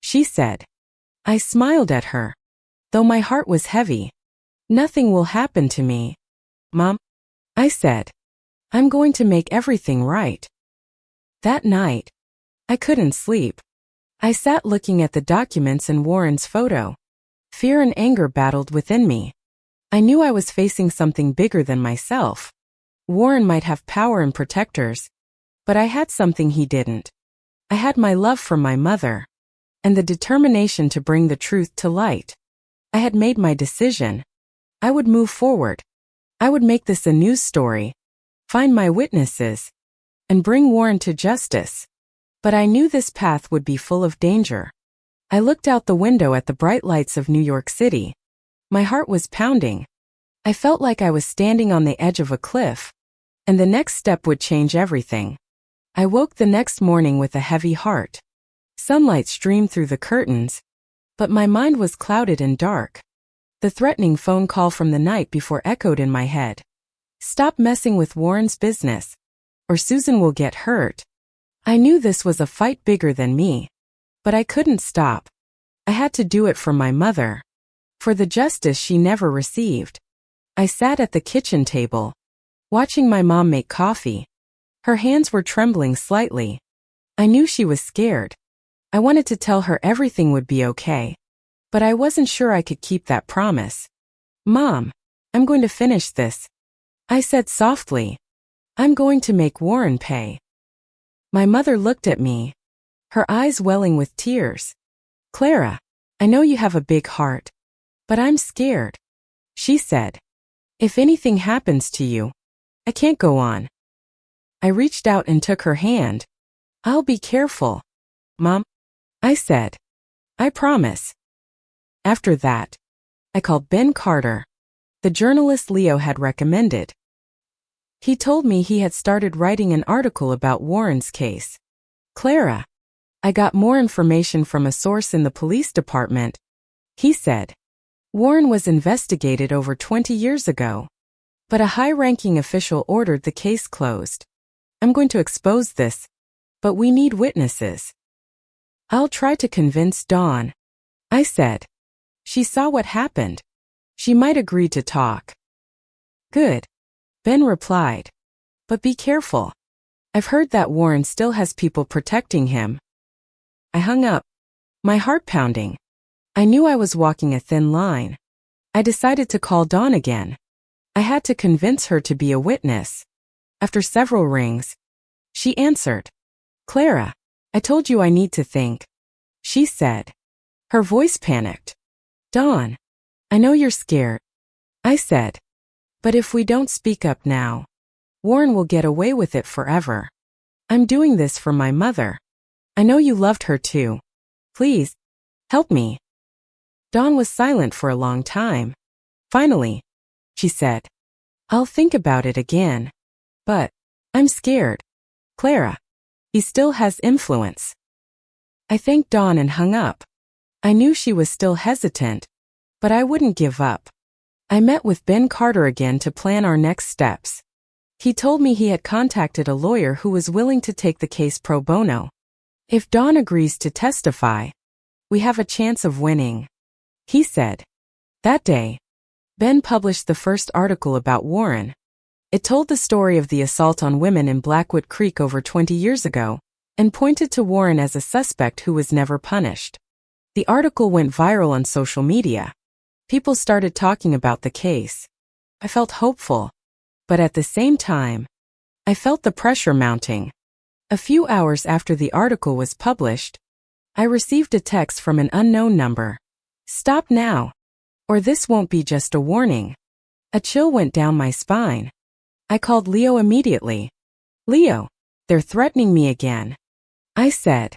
she said. I smiled at her, though my heart was heavy. "Nothing will happen to me, Mom," I said. "I'm going to make everything right." That night, I couldn't sleep. I sat looking at the documents and Warren's photo. Fear and anger battled within me. I knew I was facing something bigger than myself. Warren might have power and protectors, but I had something he didn't. I had my love for my mother, and the determination to bring the truth to light. I had made my decision. I would move forward. I would make this a news story, find my witnesses, and bring Warren to justice. But I knew this path would be full of danger. I looked out the window at the bright lights of New York City. My heart was pounding. I felt like I was standing on the edge of a cliff, and the next step would change everything. I woke the next morning with a heavy heart. Sunlight streamed through the curtains, but my mind was clouded and dark. The threatening phone call from the night before echoed in my head. "Stop messing with Warren's business, or Susan will get hurt." I knew this was a fight bigger than me, but I couldn't stop. I had to do it for my mother, for the justice she never received. I sat at the kitchen table, watching my mom make coffee. Her hands were trembling slightly. I knew she was scared. I wanted to tell her everything would be okay, but I wasn't sure I could keep that promise. "Mom, I'm going to finish this," I said softly. "I'm going to make Warren pay." My mother looked at me, her eyes welling with tears. "Clara, I know you have a big heart, but I'm scared," she said. "If anything happens to you, I can't go on." I reached out and took her hand. "I'll be careful, Mom," I said. "I promise." After that, I called Ben Carter, the journalist Leo had recommended. He told me he had started writing an article about Warren's case. "Clara, I got more information from a source in the police department. He said. Warren was investigated over 20 years ago. But a high-ranking official ordered the case closed. I'm going to expose this, but we need witnesses. I'll try to convince Dawn, I said. She saw what happened. She might agree to talk. Good, Ben replied. But be careful. I've heard that Warren still has people protecting him. I hung up, my heart pounding. I knew I was walking a thin line. I decided to call Dawn again. I had to convince her to be a witness. After several rings, she answered. Clara, I told you I need to think, she said. Her voice panicked. Dawn, I know you're scared, I said. But if we don't speak up now, Warren will get away with it forever. I'm doing this for my mother. I know you loved her too. Please, help me. Dawn was silent for a long time. Finally, she said, I'll think about it again. But I'm scared. Clara, he still has influence. I thanked Dawn and hung up. I knew she was still hesitant, but I wouldn't give up. I met with Ben Carter again to plan our next steps. He told me he had contacted a lawyer who was willing to take the case pro bono. If Dawn agrees to testify, we have a chance of winning, he said. That day, Ben published the first article about Warren. It told the story of the assault on women in Blackwood Creek over 20 years ago, and pointed to Warren as a suspect who was never punished. The article went viral on social media. People started talking about the case. I felt hopeful, but at the same time, I felt the pressure mounting. A few hours after the article was published, I received a text from an unknown number. Stop now, or this won't be just a warning. A chill went down my spine. I called Leo immediately. Leo, they're threatening me again, I said,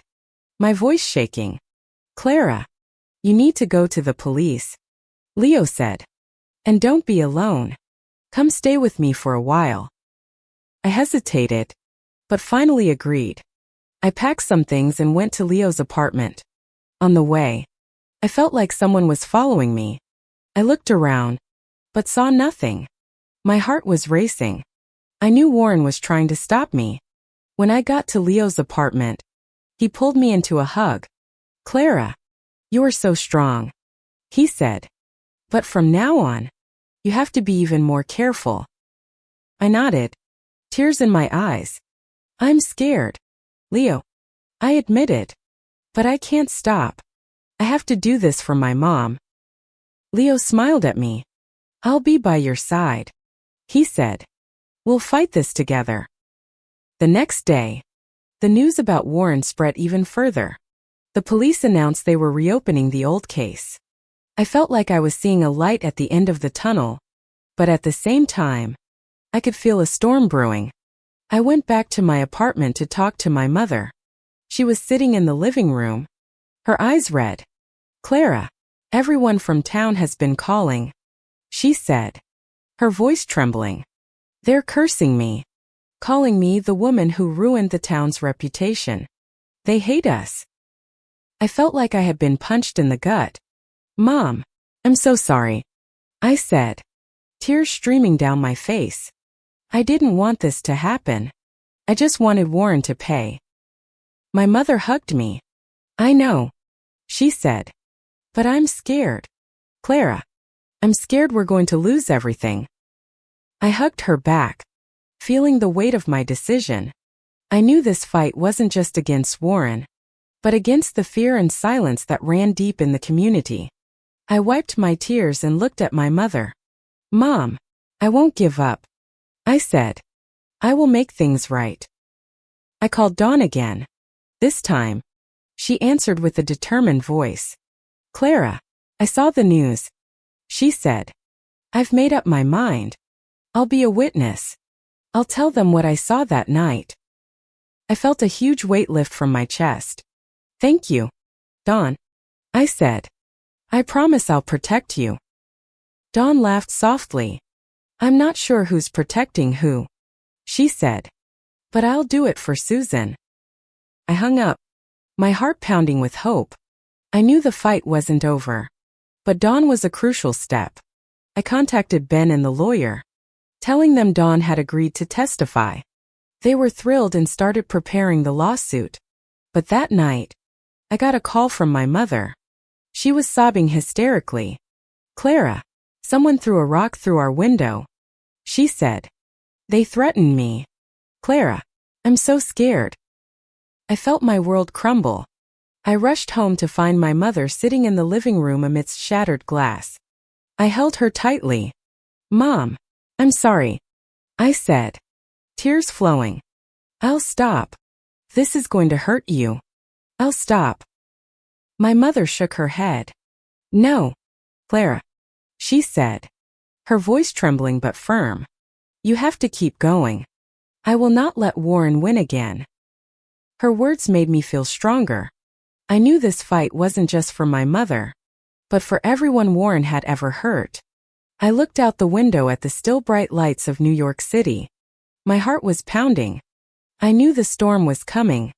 my voice shaking. Clara, you need to go to the police, Leo said. And don't be alone. Come stay with me for a while. I hesitated, but finally agreed. I packed some things and went to Leo's apartment. On the way, I felt like someone was following me. I looked around, but saw nothing. My heart was racing. I knew Warren was trying to stop me. When I got to Leo's apartment, he pulled me into a hug. Clara, you are so strong, he said. But from now on, you have to be even more careful. I nodded, tears in my eyes. I'm scared, Leo, I admitted. But I can't stop. I have to do this for my mom. Leo smiled at me. I'll be by your side, he said. We'll fight this together. The next day, the news about Warren spread even further. The police announced they were reopening the old case. I felt like I was seeing a light at the end of the tunnel, but at the same time, I could feel a storm brewing. I went back to my apartment to talk to my mother. She was sitting in the living room, her eyes red. Clara, everyone from town has been calling, she said, her voice trembling. They're cursing me, calling me the woman who ruined the town's reputation. They hate us. I felt like I had been punched in the gut. Mom, I'm so sorry, I said, tears streaming down my face. I didn't want this to happen. I just wanted Warren to pay. My mother hugged me. I know, she said. But I'm scared. Clara, I'm scared we're going to lose everything. I hugged her back, feeling the weight of my decision. I knew this fight wasn't just against Warren, but against the fear and silence that ran deep in the community. I wiped my tears and looked at my mother. Mom, I won't give up, I said. I will make things right. I called Dawn again. This time, she answered with a determined voice. Clara, I saw the news, she said. I've made up my mind. I'll be a witness. I'll tell them what I saw that night. I felt a huge weight lift from my chest. Thank you, Dawn, I said. I promise I'll protect you. Dawn laughed softly. I'm not sure who's protecting who, she said. But I'll do it for Susan. I hung up, my heart pounding with hope. I knew the fight wasn't over. But Dawn was a crucial step. I contacted Ben and the lawyer, telling them Dawn had agreed to testify. They were thrilled and started preparing the lawsuit. But that night, I got a call from my mother. She was sobbing hysterically. "Clara, someone threw a rock through our window," she said. "They threatened me. Clara, I'm so scared." I felt my world crumble. I rushed home to find my mother sitting in the living room amidst shattered glass. I held her tightly. "Mom, I'm sorry," I said, tears flowing. "I'll stop. This is going to hurt you. I'll stop." My mother shook her head. "No, Clara," she said, her voice trembling but firm. "You have to keep going. I will not let Warren win again." Her words made me feel stronger. I knew this fight wasn't just for my mother, but for everyone Warren had ever hurt. I looked out the window at the still bright lights of New York City. My heart was pounding. I knew the storm was coming,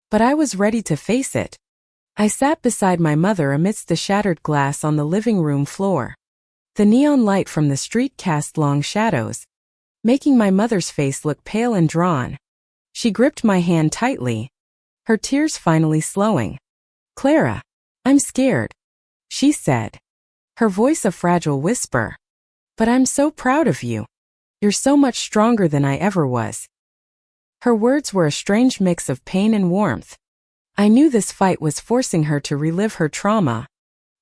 but I was ready to face it. I sat beside my mother amidst the shattered glass on the living room floor. The neon light from the street cast long shadows, making my mother's face look pale and drawn. She gripped my hand tightly, her tears finally slowing. "Clara, I'm scared," she said, her voice a fragile whisper. "But I'm so proud of you. You're so much stronger than I ever was." Her words were a strange mix of pain and warmth. I knew this fight was forcing her to relive her trauma,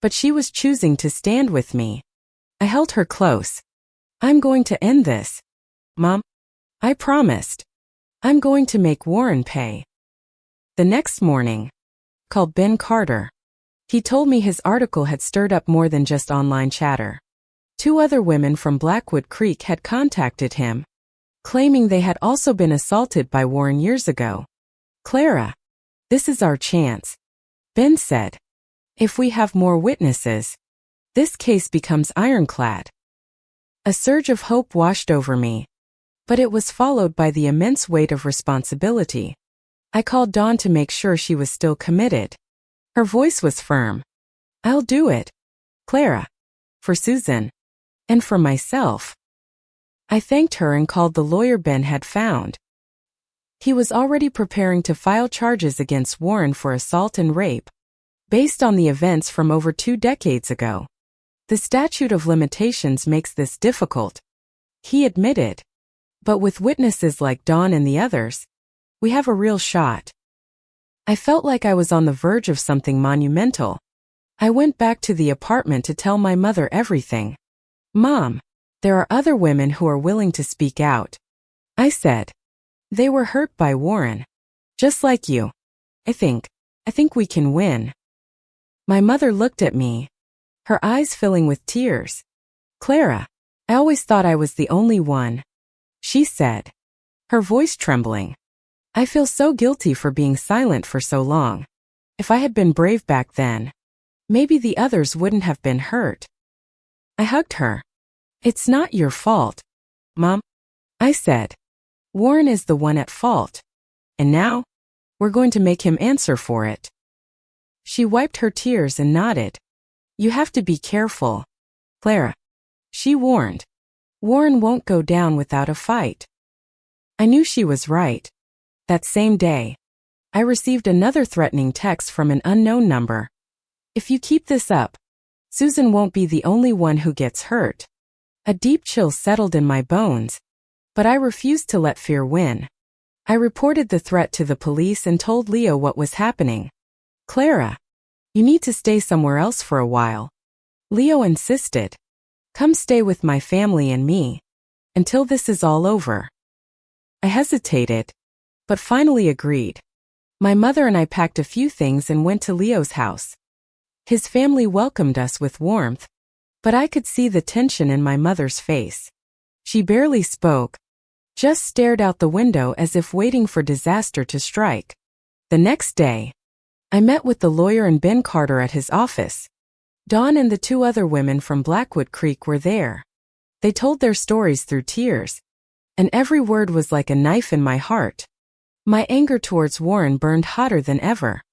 but she was choosing to stand with me. I held her close. "I'm going to end this, Mom. I promised. I'm going to make Warren pay." The next morning, called Ben Carter. He told me his article had stirred up more than just online chatter. 2 other women from Blackwood Creek had contacted him, claiming they had also been assaulted by Warren years ago. "Clara, this is our chance," Ben said. "If we have more witnesses, this case becomes ironclad." A surge of hope washed over me, but it was followed by the immense weight of responsibility. I called Dawn to make sure she was still committed. Her voice was firm. "I'll do it, Clara, for Susan, and for myself." I thanked her and called the lawyer Ben had found. He was already preparing to file charges against Warren for assault and rape, based on the events from over 2 decades ago. "The statute of limitations makes this difficult," he admitted. "But with witnesses like Dawn and the others, we have a real shot." I felt like I was on the verge of something monumental. I went back to the apartment to tell my mother everything. "Mom, there are other women who are willing to speak out," I said. "They were hurt by Warren, just like you. I think we can win." My mother looked at me, her eyes filling with tears. "Clara, I always thought I was the only one," she said, her voice trembling. "I feel so guilty for being silent for so long. If I had been brave back then, maybe the others wouldn't have been hurt." I hugged her. "It's not your fault, Mom," I said. "Warren is the one at fault. And now, we're going to make him answer for it." She wiped her tears and nodded. "You have to be careful, Clara," she warned. "Warren won't go down without a fight." I knew she was right. That same day, I received another threatening text from an unknown number. "If you keep this up, Susan won't be the only one who gets hurt." A deep chill settled in my bones, but I refused to let fear win. I reported the threat to the police and told Leo what was happening. "Clara, you need to stay somewhere else for a while." Leo insisted. "Come stay with my family and me, until this is all over." I hesitated, but finally agreed. My mother and I packed a few things and went to Leo's house. His family welcomed us with warmth, but I could see the tension in my mother's face. She barely spoke, just stared out the window as if waiting for disaster to strike. The next day, I met with the lawyer and Ben Carter at his office. Dawn and the 2 other women from Blackwood Creek were there. They told their stories through tears, and every word was like a knife in my heart. My anger towards Warren burned hotter than ever.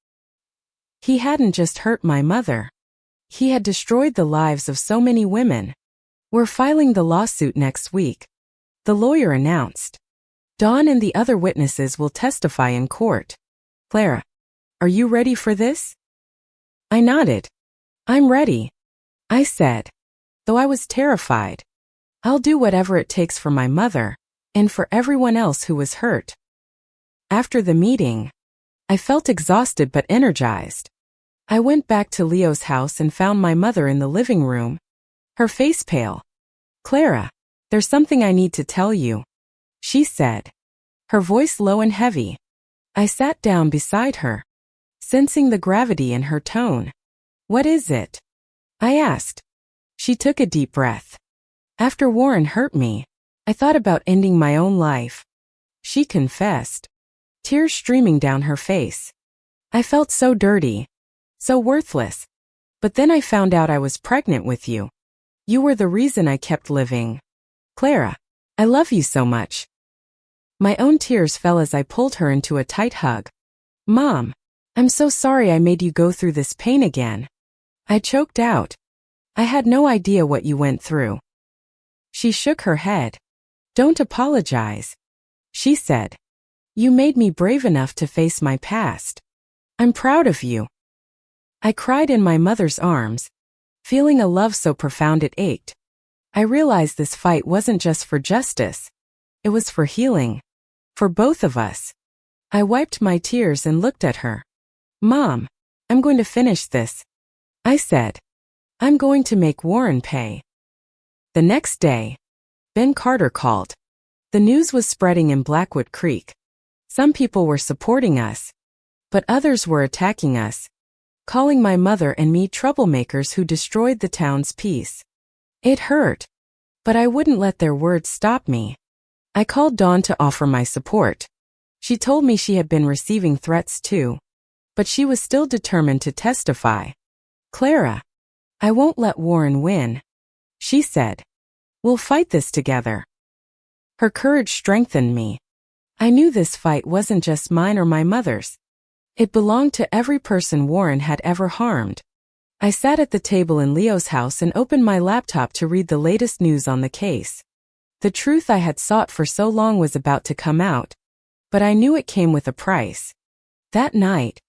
He hadn't just hurt my mother. He had destroyed the lives of so many women. We're filing the lawsuit next week, the lawyer announced. Dawn and the other witnesses will testify in court. Clara, are you ready for this? I nodded. I'm ready, I said, though I was terrified. I'll do whatever it takes for my mother, and for everyone else who was hurt. After the meeting, I felt exhausted but energized. I went back to Leo's house and found my mother in the living room, her face pale. Clara, there's something I need to tell you, she said, her voice low and heavy. I sat down beside her, sensing the gravity in her tone. What is it? I asked. She took a deep breath. After Warren hurt me, I thought about ending my own life, she confessed, tears streaming down her face. I felt so dirty, so worthless. But then I found out I was pregnant with you. You were the reason I kept living. Clara, I love you so much. My own tears fell as I pulled her into a tight hug. Mom, I'm so sorry I made you go through this pain again. I choked out. I had no idea what you went through. She shook her head. Don't apologize, she said. You made me brave enough to face my past. I'm proud of you. I cried in my mother's arms, feeling a love so profound it ached. I realized this fight wasn't just for justice. It was for healing. For both of us. I wiped my tears and looked at her. Mom, I'm going to finish this, I said. I'm going to make Warren pay. The next day, Ben Carter called. The news was spreading in Blackwood Creek. Some people were supporting us, but others were attacking us, calling my mother and me troublemakers who destroyed the town's peace. It hurt, but I wouldn't let their words stop me. I called Dawn to offer my support. She told me she had been receiving threats too, but she was still determined to testify. Clara, I won't let Warren win, she said. We'll fight this together. Her courage strengthened me. I knew this fight wasn't just mine or my mother's. It belonged to every person Warren had ever harmed. I sat at the table in Leo's house and opened my laptop to read the latest news on the case. The truth I had sought for so long was about to come out, but I knew it came with a price. That night,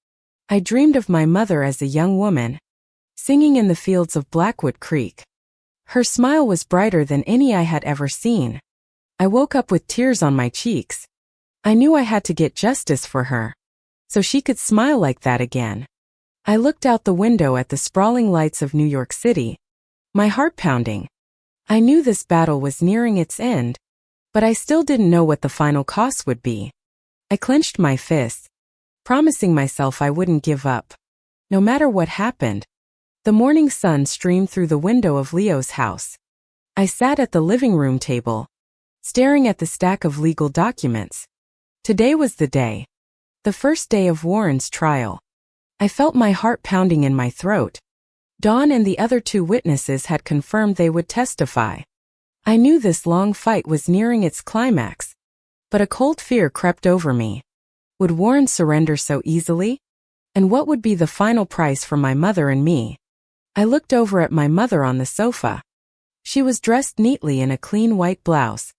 I dreamed of my mother as a young woman, singing in the fields of Blackwood Creek. Her smile was brighter than any I had ever seen. I woke up with tears on my cheeks. I knew I had to get justice for her, so she could smile like that again. I looked out the window at the sprawling lights of New York City, my heart pounding. I knew this battle was nearing its end, but I still didn't know what the final cost would be. I clenched my fists, promising myself I wouldn't give up, no matter what happened. The morning sun streamed through the window of Leo's house. I sat at the living room table, staring at the stack of legal documents. Today was the day. The first day of Warren's trial. I felt my heart pounding in my throat. Dawn and the other two witnesses had confirmed they would testify. I knew this long fight was nearing its climax, but a cold fear crept over me. Would Warren surrender so easily? And what would be the final price for my mother and me? I looked over at my mother on the sofa. She was dressed neatly in a clean white blouse,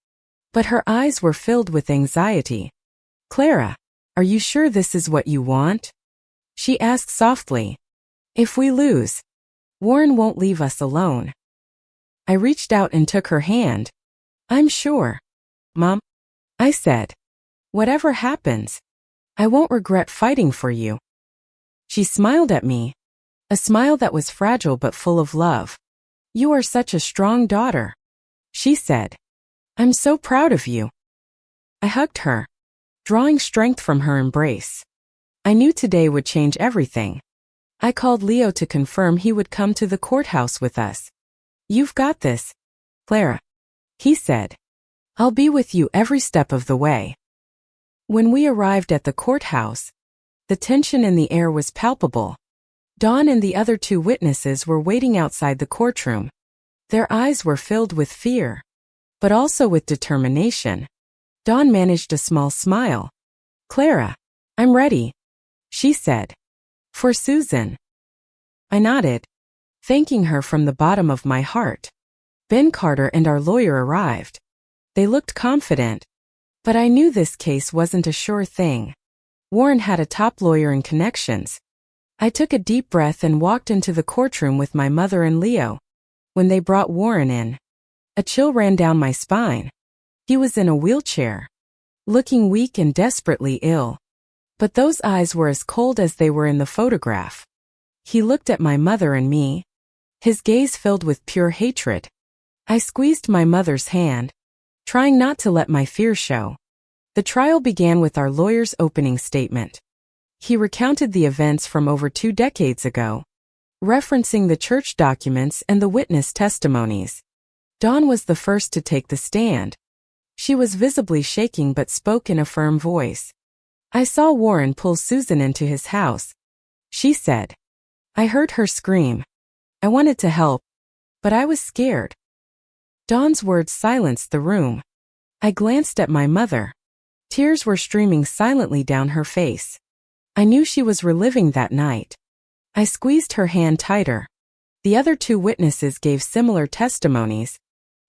but her eyes were filled with anxiety. Clara, are you sure this is what you want? She asked softly. If we lose, Warren won't leave us alone. I reached out and took her hand. I'm sure, Mom, I said. Whatever happens, I won't regret fighting for you. She smiled at me, a smile that was fragile but full of love. You are such a strong daughter, she said. I'm so proud of you. I hugged her, drawing strength from her embrace. I knew today would change everything. I called Leo to confirm he would come to the courthouse with us. You've got this, Clara, he said. I'll be with you every step of the way. When we arrived at the courthouse, the tension in the air was palpable. Dawn and the other two witnesses were waiting outside the courtroom. Their eyes were filled with fear, but also with determination. Dawn managed a small smile. Clara, I'm ready, she said. For Susan. I nodded, thanking her from the bottom of my heart. Ben Carter and our lawyer arrived. They looked confident, but I knew this case wasn't a sure thing. Warren had a top lawyer and connections. I took a deep breath and walked into the courtroom with my mother and Leo. When they brought Warren in, a chill ran down my spine. He was in a wheelchair, looking weak and desperately ill. But those eyes were as cold as they were in the photograph. He looked at my mother and me, his gaze filled with pure hatred. I squeezed my mother's hand, trying not to let my fear show. The trial began with our lawyer's opening statement. He recounted the events from over 2 decades ago, referencing the church documents and the witness testimonies. Dawn was the first to take the stand. She was visibly shaking but spoke in a firm voice. I saw Warren pull Susan into his house. She said. I heard her scream. I wanted to help, but I was scared. Dawn's words silenced the room. I glanced at my mother. Tears were streaming silently down her face. I knew she was reliving that night. I squeezed her hand tighter. The other 2 witnesses gave similar testimonies,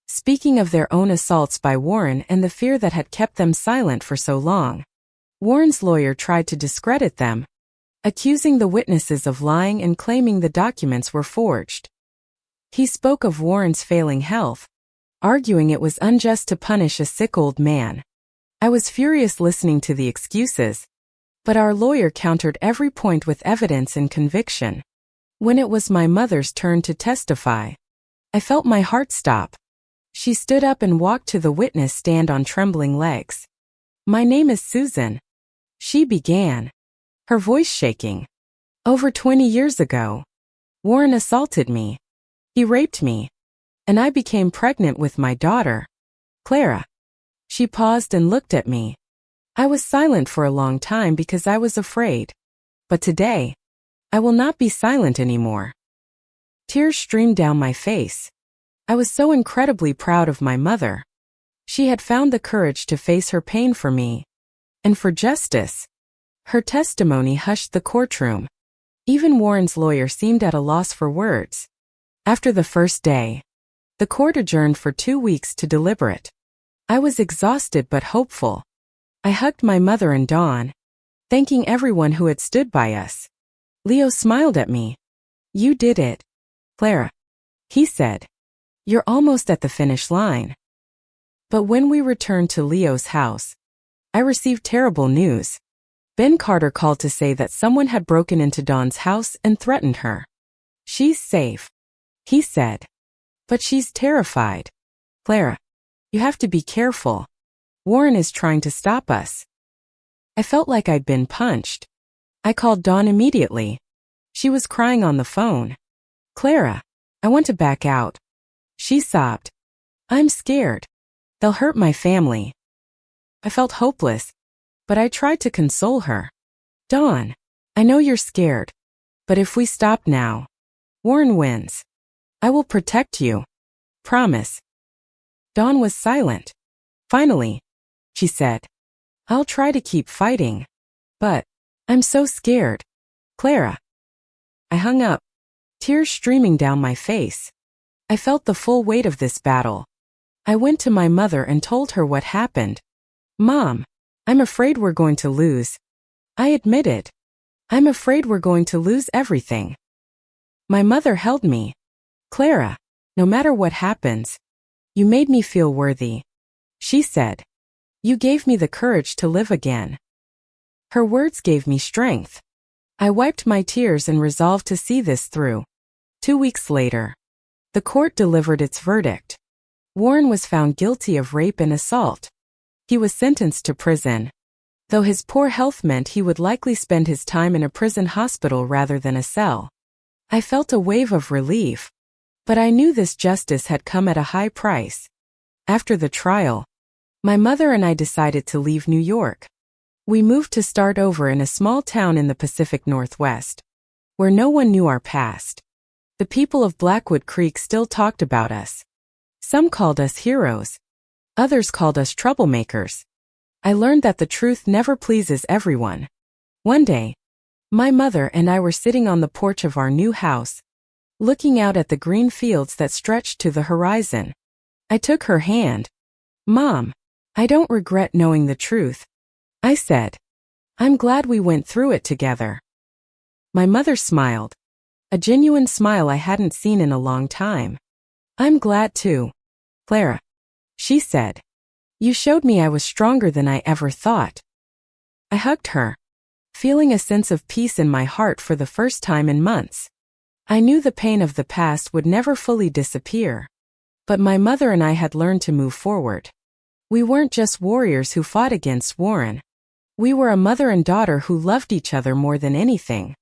speaking of their own assaults by Warren and the fear that had kept them silent for so long. Warren's lawyer tried to discredit them, accusing the witnesses of lying and claiming the documents were forged. He spoke of Warren's failing health, arguing it was unjust to punish a sick old man. I was furious listening to the excuses, but our lawyer countered every point with evidence and conviction. When it was my mother's turn to testify, I felt my heart stop. She stood up and walked to the witness stand on trembling legs. My name is Susan, she began, her voice shaking. Over 20 years ago, Warren assaulted me. He raped me, and I became pregnant with my daughter, Clara. She paused and looked at me. I was silent for a long time because I was afraid. But today, I will not be silent anymore. Tears streamed down my face. I was so incredibly proud of my mother. She had found the courage to face her pain for me and for justice. Her testimony hushed the courtroom. Even Warren's lawyer seemed at a loss for words. After the first day, the court adjourned for 2 weeks to deliberate. I was exhausted but hopeful. I hugged my mother and Dawn, thanking everyone who had stood by us. Leo smiled at me. You did it, Clara, he said. You're almost at the finish line. But when we returned to Leo's house, I received terrible news. Ben Carter called to say that someone had broken into Dawn's house and threatened her. She's safe, he said. But she's terrified. Clara, you have to be careful. Warren is trying to stop us. I felt like I'd been punched. I called Dawn immediately. She was crying on the phone. Clara, I want to back out. She sobbed. I'm scared. They'll hurt my family. I felt hopeless, but I tried to console her. Dawn, I know you're scared, but if we stop now, Warren wins. I will protect you. Promise. Dawn was silent. Finally, she said, I'll try to keep fighting, but I'm so scared. Clara. I hung up, tears streaming down my face. I felt the full weight of this battle. I went to my mother and told her what happened. Mom, I'm afraid we're going to lose. I admit it. I'm afraid we're going to lose everything. My mother held me. Clara, no matter what happens, you made me feel worthy. She said. You gave me the courage to live again. Her words gave me strength. I wiped my tears and resolved to see this through. 2 weeks later, the court delivered its verdict. Warren was found guilty of rape and assault. He was sentenced to prison, though his poor health meant he would likely spend his time in a prison hospital rather than a cell. I felt a wave of relief, but I knew this justice had come at a high price. After the trial, my mother and I decided to leave New York. We moved to start over in a small town in the Pacific Northwest, where no one knew our past. The people of Blackwood Creek still talked about us. Some called us heroes. Others called us troublemakers. I learned that the truth never pleases everyone. One day, my mother and I were sitting on the porch of our new house, looking out at the green fields that stretched to the horizon. I took her hand. "Mom, I don't regret knowing the truth," I said. "I'm glad we went through it together." My mother smiled, a genuine smile I hadn't seen in a long time. "I'm glad too, Clara," she said. "You showed me I was stronger than I ever thought." I hugged her, feeling a sense of peace in my heart for the first time in months. I knew the pain of the past would never fully disappear, but my mother and I had learned to move forward. We weren't just warriors who fought against Warren. We were a mother and daughter who loved each other more than anything.